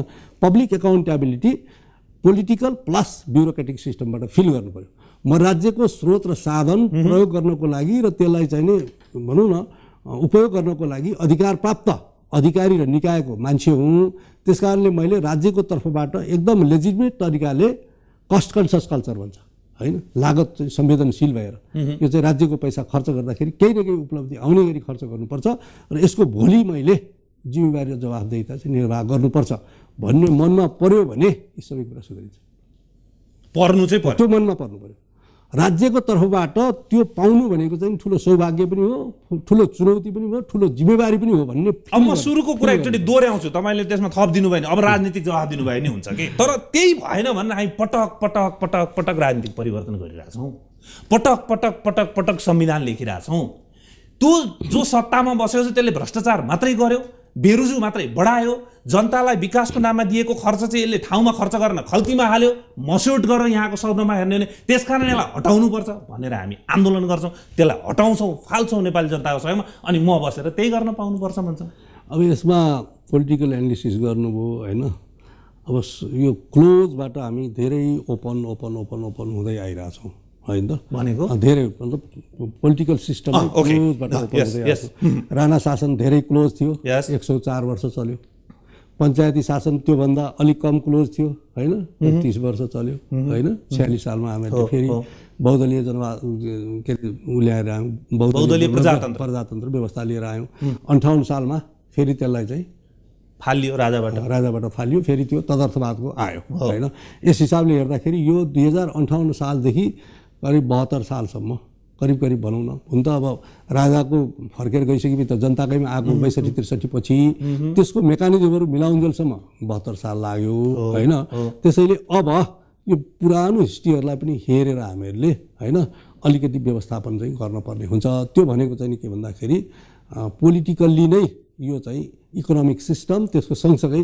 Public accountability political plus bureaucratic सिस्टमबाट फिल गर्नु पर्यो। म राज्यको स्रोत र साधन प्रयोग गर्नको लागि र त्यसलाई चाहिँ नि भनौँ न उपयोग गर्नको लागि अधिकार प्राप्त अधिकारी र निकायको मान्छे हुँ। त्यस कारणले मैले राज्यको तर्फबाट एकदम लेजिटिमेट तरिकाले कस्ट कन्सियस कल्चर भन्छ होइन, लागत चाहिँ संवेदनशील भएर यो चाहिँ राज्यको पैसा खर्च गर्दाखेरि केही न केही उपलब्धि आउने गरी खर्च गर्नुपर्छ र यसको भोलि मैले जिम्मेवारी र जवाफदेहिता चाहिँ निर्वाह गर्नुपर्छ भन्ने मनमा पर्यो भने यी सबै कुरा सुध्रिन्छ। पर्नु चाहिँ पर्यो, त्यो मनमा पर्नु पर्यो। राज्यको तर्फबाट त्यो पाउनु भनेको चाहिँ ठुलो सौभाग्य पनि हो, ठुलो चुनौती पनि हो, ठुलो जिम्मेवारी पनि हो भन्ने। अब म सुरुको कुरा एकचोटि दोहोऱ्याउँछु, तपाईँले त्यसमा थप दिनुभयो भने अब राजनीतिक जवाब दिनुभयो भने हुन्छ कि। तर त्यही भएन भने हामी पटक पटक पटक पटक राजनीतिक परिवर्तन गरिरहेछौँ, पटक पटक पटक पटक संविधान लेखिरहेछौँ। त्यो जो सत्तामा बसेको छ त्यसले भ्रष्टाचार मात्रै गर्यो, बेरुजु मात्रै बढायो, जनतालाई विकासको नाममा दिएको खर्च चाहिँ यसले ठाउँमा खर्च गर्न खल्तीमा हाल्यो, मस्यौट गरेर यहाँको शब्दमा हेर्ने भने त्यसकारण यसलाई हटाउनुपर्छ भनेर हामी आन्दोलन गर्छौँ, त्यसलाई हटाउँछौँ, फाल्छौँ नेपाली जनताको सहयोगमा, अनि म बसेर त्यही गर्न पाउनुपर्छ भन्छ। अब यसमा पोलिटिकल एनालिसिस गर्नुभयो होइन। अब यो क्लोजबाट हामी धेरै ओपन हुँदै आइरहेछौँ होइन त, भनेको धेरै मतलब पोलिटिकल सिस्टम क्लोजबाट ओपन हुँदै आएको। राणा शासन धेरै क्लोज थियो, 104 वर्ष चल्यो। पञ्चायती शासन त्योभन्दा अलिक कम क्लोज थियो होइन, 30 वर्ष चल्यो होइन। 46 सालमा हामीले फेरि बहुदलीय के ल्याएर आयौँ, बहुदलीय प्रजातन्त्र व्यवस्था लिएर आयौँ। 58 सालमा फेरि त्यसलाई चाहिँ फालियो, राजाबाट फालियो, फेरि त्यो तदर्थवादको आयो होइन। यस हिसाबले हेर्दाखेरि यो 2058 सालदेखि करिब 72 सालसम्म करिब भनौँ न। हुन त अब राजाको फर्केर गइसकेपछि त जनताकैमा आएको 62-63 पछि त्यसको मेकानिजमहरू मिलाउन्जेलसम्म 72 साल लाग्यो होइन। त्यसैले अब यो पुरानो हिस्ट्रीहरूलाई पनि हेरेर हामीहरूले होइन अलिकति व्यवस्थापन चाहिँ गर्नुपर्ने हुन्छ। त्यो भनेको चाहिँ के भन्दाखेरि पोलिटिकल्ली नै यो चाहिँ इकोनोमिक सिस्टम, त्यसको सँगसँगै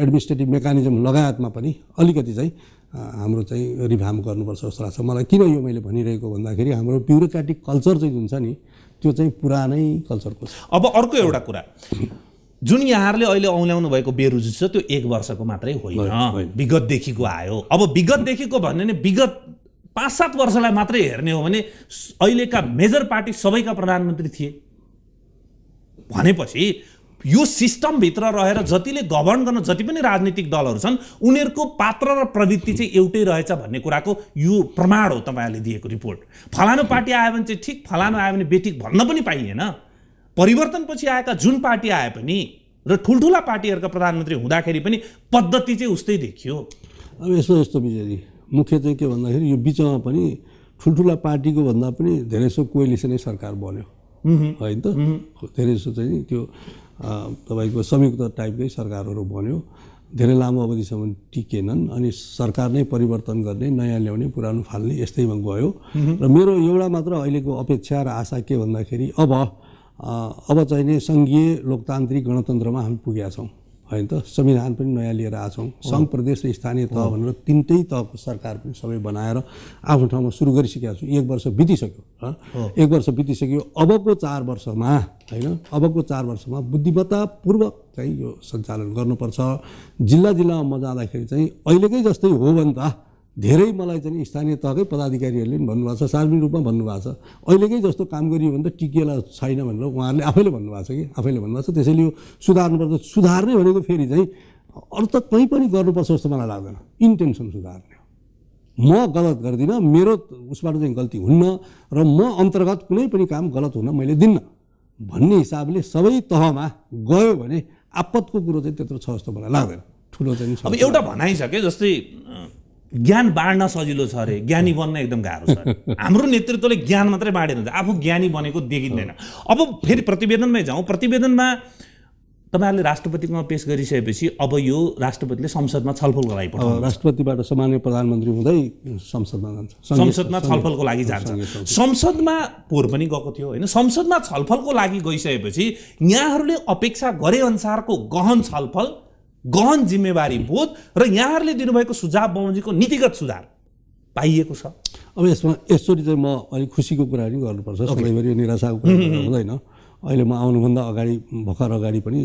एडमिनिस्ट्रेटिभ मेकानिजम लगायतमा पनि अलिकति चाहिँ हाम्रो चाहिँ रिभ्याम्प गर्नुपर्छ जस्तो लाग्छ मलाई। किन यो मैले भनिरहेको भन्दाखेरि हाम्रो ब्युरोक्रेटिक कल्चर चाहिँ हुन्छ नि, त्यो चाहिँ पुरानै कल्चरको छ। अब अर्को एउटा कुरा जुन यहाँहरूले अहिले औल्याउनु भएको बेरोजगारी छ, त्यो 1 वर्षको मात्रै होइन, विगतदेखिको आयो। अब विगतदेखिको भन्ने नै विगत 5-7 वर्षलाई मात्रै हेर्ने हो भने अहिलेका मेजर पार्टी सबैका प्रधानमन्त्री थिए भनेपछि यो सिस्टमभित्र रहेर जतिले गभर्न गर्न जति पनि राजनीतिक दलहरू छन् उनीहरूको पात्र र प्रवृत्ति चाहिँ एउटै रहेछ भन्ने कुराको यो प्रमाण हो तपाईँहरूले दिएको रिपोर्ट। फलानु पार्टी आयो भने चाहिँ ठिक, फलानु आयो भने बेठिक भन्न पनि पाइएन। परिवर्तनपछि आएका जुन पार्टी आए पनि र ठुल्ठुला पार्टीहरूका प्रधानमन्त्री हुँदाखेरि पनि पद्धति चाहिँ उस्तै देखियो। अब यस्तो विजयजी, मुख्य चाहिँ के भन्दाखेरि यो बिचमा पनि ठुल्ठुला पार्टीको भन्दा पनि धेरै जसो कोएलिसनै सरकार बन्यो होइन त। धेरै जसो चाहिँ त्यो तपाईँको संयुक्त टाइपकै सरकारहरू बन्यो, धेरै लामो अवधिसम्म टिकेनन्, अनि सरकार नै परिवर्तन गर्ने, नयाँ ल्याउने, पुरानो फाल्ने, यस्तैमा गयो। र मेरो एउटा मात्र अहिलेको अपेक्षा र आशा के भन्दाखेरि अब चाहिँ नि सङ्घीय लोकतान्त्रिक गणतन्त्रमा हामी पुगेका छौँ होइन त। संविधान पनि नयाँ लिएर आछौँ, सङ्घ, प्रदेश र स्थानीय तह भनेर 3टै तहको सरकार पनि सबै बनाएर आफ्नो ठाउँमा सुरु गरिसकेका छौँ। 1 वर्ष बितिसक्यो, 1 वर्ष बितिसक्यो। अबको 4 वर्षमा होइन, अबको 4 वर्षमा बुद्धिमत्तापूर्वक चाहिँ यो सञ्चालन गर्नुपर्छ। जिल्लामा म जाँदाखेरि चाहिँ अहिलेकै जस्तै हो भने त धेरै मलाई चाहिँ स्थानीय तहकै पदाधिकारीहरूले पनि भन्नुभएको छ, सार्वजनिक रूपमा भन्नुभएको छ, अहिलेकै जस्तो काम गरियो भने त टिकिएला छैन भनेर उहाँहरूले आफैले भन्नुभएको छ कि आफैले भन्नुभएको छ। त्यसैले यो सुधार्नुपर्छ। सुधार्ने भनेको फेरि चाहिँ अरू त कहीँ पनि गर्नुपर्छ जस्तो मलाई लाग्दैन, इन्टेन्सन सुधार्ने हो। म गलत गर्दिनँ, मेरो उसबाट चाहिँ गल्ती हुन्न र म अन्तर्गत कुनै पनि काम गलत हुन मैले दिन्न भन्ने हिसाबले सबै तहमा गयो भने आपतको कुरो चाहिँ त्यत्रो छ जस्तो मलाई लाग्दैन। ठुलो चाहिँ अब एउटा भनाइ छ कि जस्तै ज्ञान बाँड्न सजिलो छ अरे, ज्ञानी बन्न एकदम गाह्रो छ। हाम्रो नेतृत्वले ज्ञान मात्रै बाँडेर हुन्छ, आफू ज्ञानी बनेको देखिँदैन। अब फेरि प्रतिवेदनमै जाउँ। प्रतिवेदनमा तपाईँहरूले राष्ट्रपतिमा पेश गरिसकेपछि अब यो राष्ट्रपतिले संसदमा छलफलको लागि पठाउँछ। राष्ट्रपतिबाट सामान्य प्रधानमन्त्री हुँदै संसदमा जान्छ, संसदमा छलफलको लागि जान्छ। संसदमा पोहोर पनि गएको थियो होइन। संसदमा छलफलको लागि गइसकेपछि यहाँहरूले अपेक्षा गरे अनुसारको गहन छलफल, गहन जिम्मेवारी बोध र यहाँहरूले दिनुभएको सुझाव बमोजिमको नीतिगत सुधार पाइएको छ। अब यसमा यसरी चाहिँ म अलिक खुसीको कुरा पनि गर्नुपर्छ, सधैँभरि निराशाको कुरा हुँदैन। अहिले म आउनुभन्दा भर्खर अगाडि पनि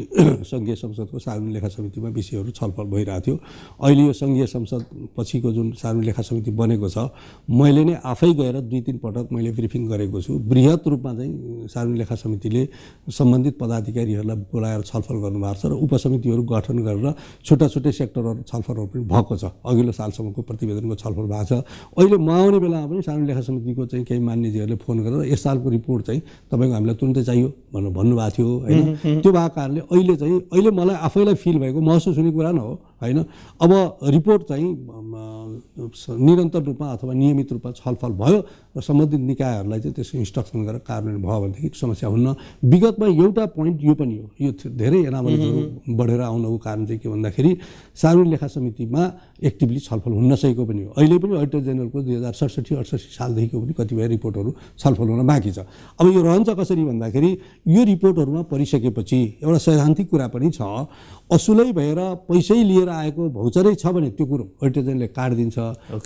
सङ्घीय संसदको सार्वजनिक लेखा समितिमा विषयहरू छलफल भइरहेको थियो। अहिले यो सङ्घीय संसद पछिको जुन सार्वजनिक लेखा समिति बनेको छ, मैले नै आफै गएर 2-3 पटक मैले ब्रिफिङ गरेको छु। बृहत रूपमा चाहिँ सार्वजनिक लेखा समितिले सम्बन्धित पदाधिकारीहरूलाई बोलाएर छलफल गर्नुभएको छ र उपसमितिहरू गठन गरेर छुट्टा सेक्टरहरू छलफलहरू पनि भएको छ। अघिल्लो सालसम्मको प्रतिवेदनको छलफल भएको छ। अहिले म आउने बेलामा पनि सार्वजनिक लेखा समितिको चाहिँ केही मान्यजीहरूले फोन गरेर यस सालको रिपोर्ट चाहिँ तपाईँको हामीलाई तुरुन्तै चाहियो भनेर भन्नुभएको थियो होइन। त्यो भएको कारणले अहिले मलाई आफैलाई फिल भएको, महसुस हुने कुरा न हो हैन। अब रिपोर्ट चाहिँ निरन्तर रूपमा अथवा नियमित रूपमा छलफल भयो र सम्बन्धित निकायहरूलाई चाहिँ त्यसको इन्स्ट्रक्सन गरेर कार्यान्वयन भयो भनेदेखि समस्या हुन्न। विगतमा एउटा पोइन्ट यो पनि हो, यो धेरै एनामलिजहरू बढेर आउनुको कारण चाहिँ के भन्दाखेरि सार्वजनिक लेखा समितिमा एक्टिभली छलफल हुन नसकेको पनि हो। अहिले पनि अडिटर जेनरलको 2067-68 सालदेखिको पनि कतिपय रिपोर्टहरू छलफल हुन बाँकी छ। अब यो रहन्छ कसरी भन्दाखेरि यो रिपोर्टहरूमा परिसकेपछि एउटा सैद्धान्तिक कुरा पनि छ, असुलै भएर पैसै लिएर आएको भौचरै छ भने त्यो कुरो अडिटर जेनरलले काटिदिन्छ।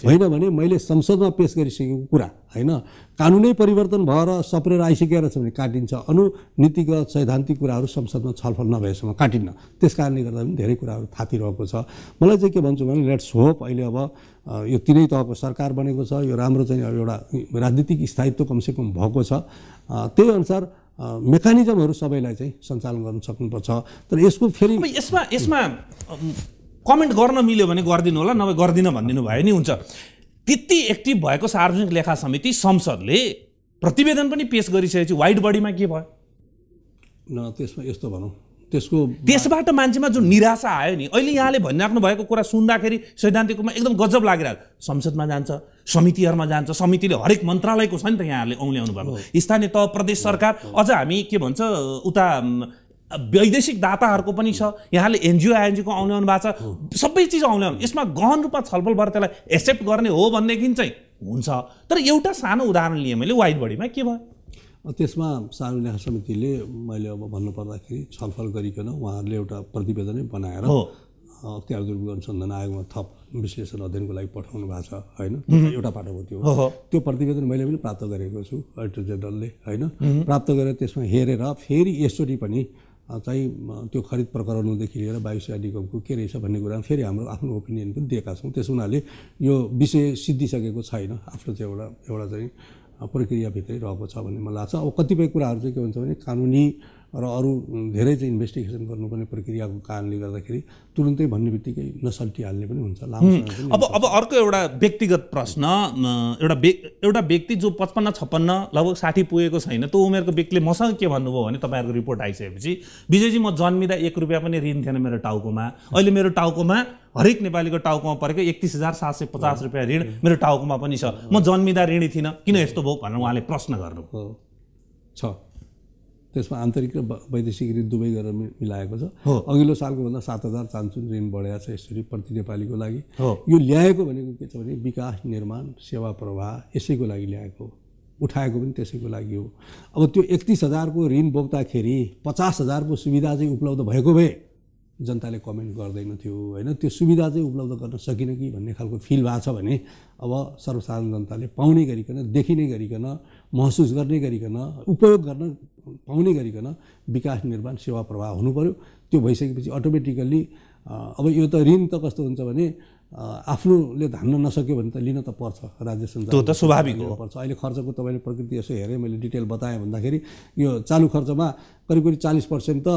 होइन भने मैले संसदमा पेश गरिसकेको कुरा हैन, कानुनै परिवर्तन भएर सप्रेर आइसकेर छ भने काटिन्छ। नीतिगत सैद्धान्तिक कुराहरू संसदमा छलफल नभएसम्म काटिन्न। त्यस कारणले गर्दा पनि धेरै कुराहरू थापिरहेको छ। मलाई चाहिँ के भन्छु भने लेट्स होप अहिले अब यो तीनै तहको सरकार बनेको छ, यो राम्रो चाहिँ एउटा राजनीतिक स्थायित्व कमसेकम भएको छ। त्यही अनुसार मेकानिजमहरू सबैलाई चाहिँ सञ्चालन गर्न सक्नुपर्छ। तर यसको फेरि यसमा कमेन्ट गर्न मिल्यो भने गरिदिनु होला, नभए गर्दिन भनिदिनु भयो नि हुन्छ। त्यति एक्टिभ भएको सार्वजनिक लेखा समिति संसदले प्रतिवेदन पनि पेश गरिसकेपछि वाइड बडीमा के भयो? त्यसमा यस्तो भनौँ, त्यसबाट मान्छेमा जुन निराशा आयो नि, अहिले यहाँले भनिराख्नु भएको कुरा सुन्दाखेरि सैद्धान्तिक रूपमा एकदम गजब लागिरहेको। संसदमा जान्छ, समितिहरूमा जान्छ, समितिले हरेक मन्त्रालयको छ नि त यहाँले औल्याउनु भएको, स्थानीय तह, प्रदेश सरकार, अझ हामी के भन्छ उता वैदेशिक दाताहरूको पनि छ, यहाँले एनजिओ आइएनजिओको औल्याउनु भएको छ, सबै चिज औल्याउनु। यसमा गहन रूपमा छलफल भएर त्यसलाई एक्सेप्ट गर्ने हो भनेदेखि चाहिँ हुन्छ। तर एउटा सानो उदाहरण लिएँ मैले, वाइड बडीमा के भयो? त्यसमा सार्वजनिक लेखा समितिले मैले अब भन्नुपर्दाखेरि छलफल गरिकन उहाँहरूले एउटा प्रतिवेदनै बनाएर अख्तियार दुर्वियोग अनुसन्धान आयोगमा थप विश्लेषण अध्ययनको लागि पठाउनु भएको छ होइन। एउटा पाटो हो त्यो प्रतिवेदन मैले पनि प्राप्त गरेको छु अडिटर जेनरलले होइन। प्राप्त गरेर त्यसमा हेरेर फेरि यसरी पनि चाहिँ त्यो खरिद प्रकरणदेखि लिएर वायुसेना निगमको के रहेछ भन्ने कुरामा फेरि हाम्रो आफ्नो ओपिनियन पनि दिएका छौँ। त्यस हुनाले यो विषय सिद्धिसकेको छैन, आफ्नो चाहिँ एउटा चाहिँ प्रक्रियाभित्रै रहेको छ भन्ने मलाई लाग्छ। अब कतिपय कुराहरू चाहिँ के भन्छ भने कानुनी र अरू धेरै चाहिँ इन्भेस्टिगेसन गर्नुपर्ने प्रक्रियाको कारणले गर्दाखेरि तुरुन्तै भन्ने बित्तिकै नसल्टिहाल्ने पनि हुन्छ, लामो समय पनि। अब अर्को एउटा व्यक्तिगत प्रश्न, एउटा व्यक्ति जो 55-56 लगभग 60 पुगेको छैन, त्यो उमेरको व्यक्तिले मसँग के भन्नुभयो भने तपाईँहरूको रिपोर्ट आइसकेपछि, विजयजी म जन्मिँदा 1 रुपियाँ पनि ऋण थिएन मेरो टाउकोमा, अहिले मेरो टाउकोमा हरेक नेपालीको टाउकोमा परेको 31,750 रुपियाँ ऋण मेरो टाउकोमा पनि छ, म जन्मिँदा ऋणी थिइनँ, किन यस्तो भयो भनेर उहाँले प्रश्न गर्नुभयो छ। त्यसमा आन्तरिक र वैदेशिक ऋण दुवै गरेर मिलाएको छ। अघिल्लो सालको भन्दा 7,000 चान्चुन ऋण बढेको छ यसरी प्रति नेपालीको लागि। यो ल्याएको भनेको के छ भने विकास, निर्माण, सेवा प्रवाह यसैको लागि ल्याएको हो, उठाएको पनि त्यसैको लागि हो। अब त्यो 31,000 को ऋण बोक्दाखेरि 50,000 को सुविधा चाहिँ उपलब्ध भएको भए जनताले कमेन्ट गर्दैन थियो होइन। त्यो सुविधा चाहिँ उपलब्ध गर्न सकिन कि भन्ने खालको फिल भएको छ भने अब सर्वसाधारण जनताले पाउने गरिकन, देखिने गरिकन, महसुस गर्ने गरिकन, उपयोग गर्न पाउने गरिकन विकास, निर्माण, सेवा प्रवाह हुनु पर्यो। त्यो भइसकेपछि अटोमेटिकल्ली अब यो त ऋण त कस्तो हुन्छ भने आफ्नोले धान्न नसक्यो भने त लिन त पर्छ, राज्य सञ्चालन त्यो त स्वाभाविक हो पर्छ। अहिले खर्चको तपाईँले प्रकृति यसो हेरेँ, मैले डिटेल बताएँ भन्दाखेरि यो चालु खर्चमा करिब 40% त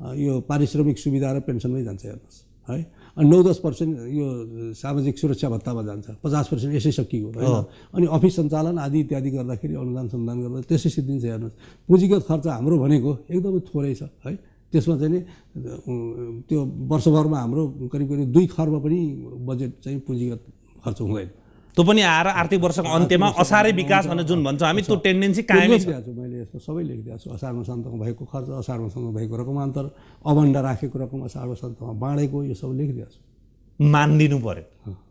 यो पारिश्रमिक सुविधा र पेन्सनमै जान्छ हेर्नुहोस् है। अनि 9-10% यो सामाजिक सुरक्षा भत्तामा जान्छ, 50% यसै सकिएको होइन। अनि अफिस सञ्चालन आदि इत्यादि गर्दाखेरि अनुदान सन्दान गर्दा त्यसै सिद्धिन्छ हेर्नुहोस्। पुँजीगत खर्च हाम्रो भनेको एकदमै थोरै छ है। त्यसमा चाहिँ नि त्यो वर्षभरमा हाम्रो करिब 2 खर्ब पनि बजेट चाहिँ पुँजीगत खर्च हुँदैन। त्यो पनि आएर आर्थिक वर्षको अन्त्यमा असारै विकास भनेर जुन भन्छ हामी, त्यो टेन्डेन्सी कायमै छ। मैले यसमा सबै लेखिदिएको छु। असार मसान्तमा भएको खर्च, असार मसान्तमा भएको रकमान्तर, अभण्ड राखेको रकम असार मसान्तमा बाँडेको, यो सब लेखिदिएको छु। मानिदिनु पर्यो,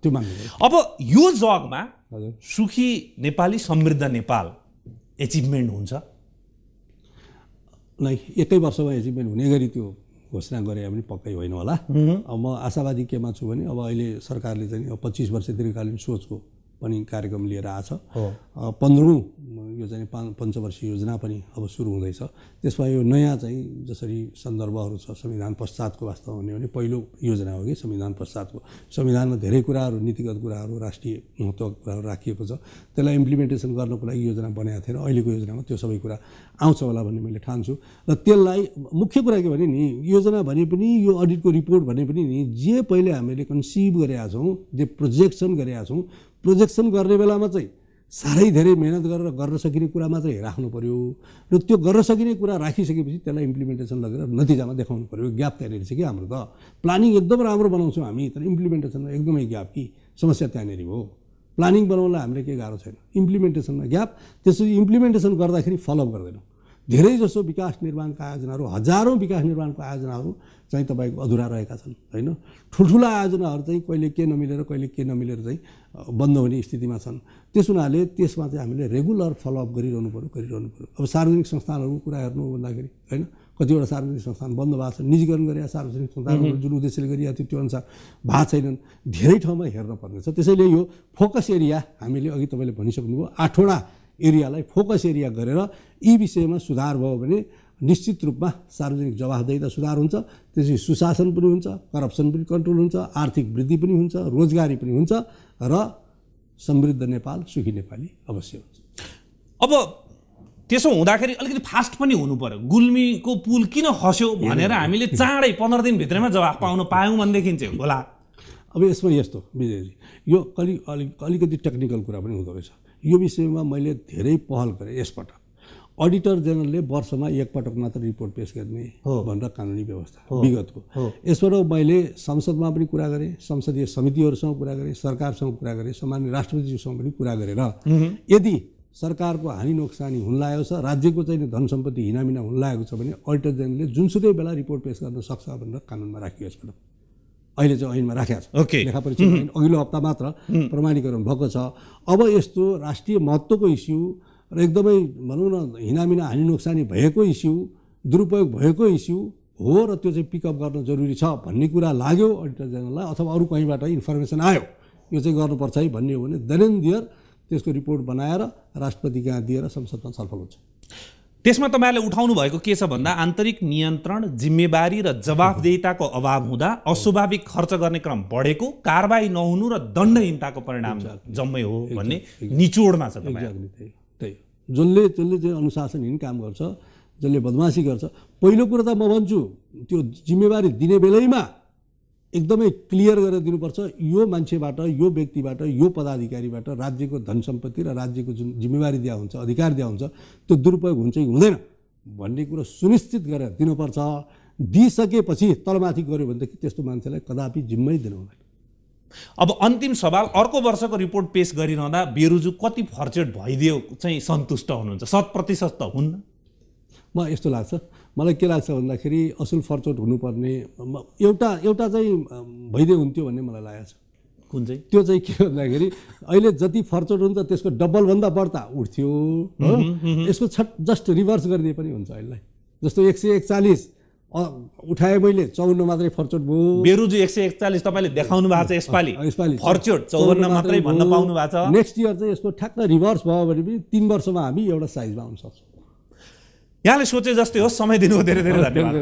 त्यो मान्नु। अब यो जगमा सुखी नेपाली, समृद्ध नेपाल एचिभमेन्ट हुन्छ नै, एकै वर्षमा एचिभमेन्ट हुने गरी त्यो घोषणा गरे पनि पक्कै होइन होला। अब म आशावादी केमा छु भने अब अहिले सरकारले चाहिँ 25 वर्ष दीर्घकालीन सोचको पनि कार्यक्रम लिएर आछ। 15औं यो चाहिँ पञ्चवर्षीय योजना पनि अब सुरु हुँदैछ। त्यसमा यो नयाँ चाहिँ जसरी सन्दर्भहरू छ संविधान पश्चातको, वास्तवमा भन्यो भने पहिलो योजना हो कि संविधान पश्चातको। संविधानमा धेरै कुराहरू, नीतिगत कुराहरू, राष्ट्रिय महत्त्वका कुराहरू राखिएको छ। त्यसलाई इम्प्लिमेन्टेसन गर्नको लागि योजना बनाएको थिएन। अहिलेको योजनामा त्यो सबै कुरा आउँछ होला भन्ने मैले ठान्छु। र त्यसलाई मुख्य कुरा के भने नि, योजना भने पनि यो अडिटको रिपोर्ट भने पनि नि, जे पहिले हामीले कन्सिभ गरेका छौँ, जे प्रोजेक्सन गरेका छौँ, प्रोजेक्सन गर्ने बेलामा चाहिँ साह्रै धेरै मेहनत गरेर गर्न सकिने कुरा मात्रै राख्नु पर्यो र त्यो गर्न सकिने कुरा राखिसकेपछि त्यसलाई इम्प्लिमेन्टेसन लगेर नतिजामा देखाउनु पर्यो। ग्याप त्यहाँनिर छ कि हाम्रो त प्लानिङ एकदम राम्रो बनाउँछौँ हामी, तर इम्प्लिमेन्टेसनमा एकदमै ग्याप कि समस्या त्यहाँनिर हो। प्लानिङ बनाउनलाई हामीले केही गाह्रो छैन, इम्प्लिमेन्टेसनमा ग्याप। त्यसपछि इम्प्लिमेन्टेसन गर्दाखेरि फलोअप गर्दैनौँ। धेरै जसो विकास निर्माणका आयोजनाहरू, हजारौँ विकास निर्माणको आयोजनाहरू चाहिँ तपाईँको अधुरा रहेका छन् होइन। ठुल्ठुला आयोजनाहरू चाहिँ कहिले के नमिलेर चाहिँ बन्द हुने स्थितिमा छन्। त्यस हुनाले त्यसमा चाहिँ हामीले रेगुलर फलोअप गरिरहनु पर्यो। अब सार्वजनिक संस्थानहरूको कुरा हेर्नु हो भन्दाखेरि होइन, कतिवटा सार्वजनिक संस्थान बन्द भएको छ, निजीकरण गरेका सार्वजनिक संस्थानहरू जुन उद्देश्यले गरिएको थियो त्यो अनुसार भएको छैनन्। धेरै ठाउँमा हेर्न पर्नेछ। त्यसैले यो फोकस एरिया हामीले अघि तपाईँले भनिसक्नुभयो, 8वटा एरियालाई फोकस एरिया गरेर यी विषयमा सुधार भयो भने निश्चित रूपमा सार्वजनिक जवाफदेहिता सुधार हुन्छ। त्यसपछि सुशासन पनि हुन्छ, करप्सन पनि कन्ट्रोल हुन्छ, आर्थिक वृद्धि पनि हुन्छ, रोजगारी पनि हुन्छ र समृद्ध नेपाल, सुखी नेपाली अवश्य हुन्छ। अब त्यसो हुँदाखेरि अलिकति फास्ट पनि हुनु पर्यो। गुल्मीको पुल किन खस्यो भनेर हामीले चाँडै 15 दिनभित्रमा जवाफ पाउन पायौँ भनेदेखि चाहिँ होला। अब यसमा यस्तो विजयजी, यो अलिकति टेक्निकल कुरा पनि हुँदो रहेछ। यो विषयमा मैले धेरै पहल गरेँ। यसपटक अडिटर जेनरलले वर्षमा एकपटक मात्र रिपोर्ट पेश गर्ने भनेर कानुनी व्यवस्था विगतको। यसबाट मैले संसदमा पनि कुरा गरेँ, संसदीय समितिहरूसँग कुरा गरेँ, सरकारसँग कुरा गरेँ, सामान्य राष्ट्रपतिज्यूसँग पनि कुरा गरेर यदि सरकारको हानि नोक्सानी हुन लागेको छ, राज्यको चाहिँ धन सम्पत्ति हिनामिना हुन लागेको छ भने अडिटर जेनरलले जुनसुकै बेला रिपोर्ट पेश गर्न सक्छ भनेर कानुनमा राखियो। यसपटक अहिले चाहिँ ऐनमा राखेको छ। लेखा परीक्षण ऐन अघिल्लो हप्ता मात्र प्रमाणीकरण भएको छ। अब यस्तो राष्ट्रिय महत्त्वको इस्यु र एकदमै भनौँ न हिनामिना हानि नोक्सानी भएको इस्यु, दुरुपयोग भएको इस्यु हो र त्यो चाहिँ पिकअप गर्न जरुरी छ भन्ने कुरा लाग्यो अडिटर जेनरललाई, अथवा अरू कहीँबाट इन्फर्मेसन आयो यो चाहिँ गर्नुपर्छ है भन्ने हो भने देन एन्ड देयर त्यसको रिपोर्ट बनाएर राष्ट्रपति कहाँ दिएर संसदमा छलफल हुन्छ। त्यसमा तपाईँले उठाउनु भएको के छ भन्दा आन्तरिक नियन्त्रण, जिम्मेवारी र जवाफदेहिताको अभाव हुँदा अस्वाभाविक खर्च गर्ने क्रम बढेको, कारबाही नहुनु र दण्डहीनताको परिणाम जम्मै हो भन्ने निचोडमा छ। त्यही जसले चाहिँ अनुशासनहीन काम गर्छ, जसले बदमासी गर्छ, पहिलो कुरा त म भन्छु त्यो जिम्मेवारी दिने बेलैमा एकदमै क्लियर गरेर दिनुपर्छ। यो मान्छेबाट, यो व्यक्तिबाट, यो पदाधिकारीबाट राज्यको धन सम्पत्ति र राज्यको जुन जिम्मेवारी दिया हुन्छ, अधिकार दिया हुन्छ, त्यो दुरुपयोग हुन्छ कि हुँदैन भन्ने कुरो सुनिश्चित गरेर दिनुपर्छ। दिइसकेपछि तलमाथि गऱ्यो भनेदेखि त्यस्तो मान्छेलाई कदापि जिम्मै दिनु हुँदैन। अब अन्तिम सवाल, अर्को वर्षको रिपोर्ट पेश गरिरहँदा बेरुजु कति फर्चेट भइदियो चाहिँ सन्तुष्ट हुनुहुन्छ? 100% त हुन्न। म यस्तो लाग्छ, मलाई के लाग्छ भन्दाखेरि असुल फर्चोट हुनुपर्ने एउटा चाहिँ भइदियो हुन्थ्यो भन्ने मलाई लागेको छ। कुन चाहिँ? त्यो चाहिँ के भन्दाखेरि अहिले जति फर्चोट हुन्छ त्यसको डबलभन्दा बढ्ता उठ्थ्यो, यसको जस्ट रिभर्स गरिदिए पनि हुन्छ। अहिले जस्तो 141 उठाए मैले 54 मात्रै फर्चोट भयो। बेरुजु 141 तपाईँले देखाउनु भएको छ, यसपालि फर्चोट 54 मात्रै भन्न पाउनु भएको छ। नेक्स्ट इयर चाहिँ यसको ठ्याक्क रिभर्स भयो भने पनि 3 वर्षमा हामी एउटा साइजमा आउन सक्छौँ। यहाँले सोचे जस्तै हो। समय दिनुभयो, धेरै धेरै धन्यवाद।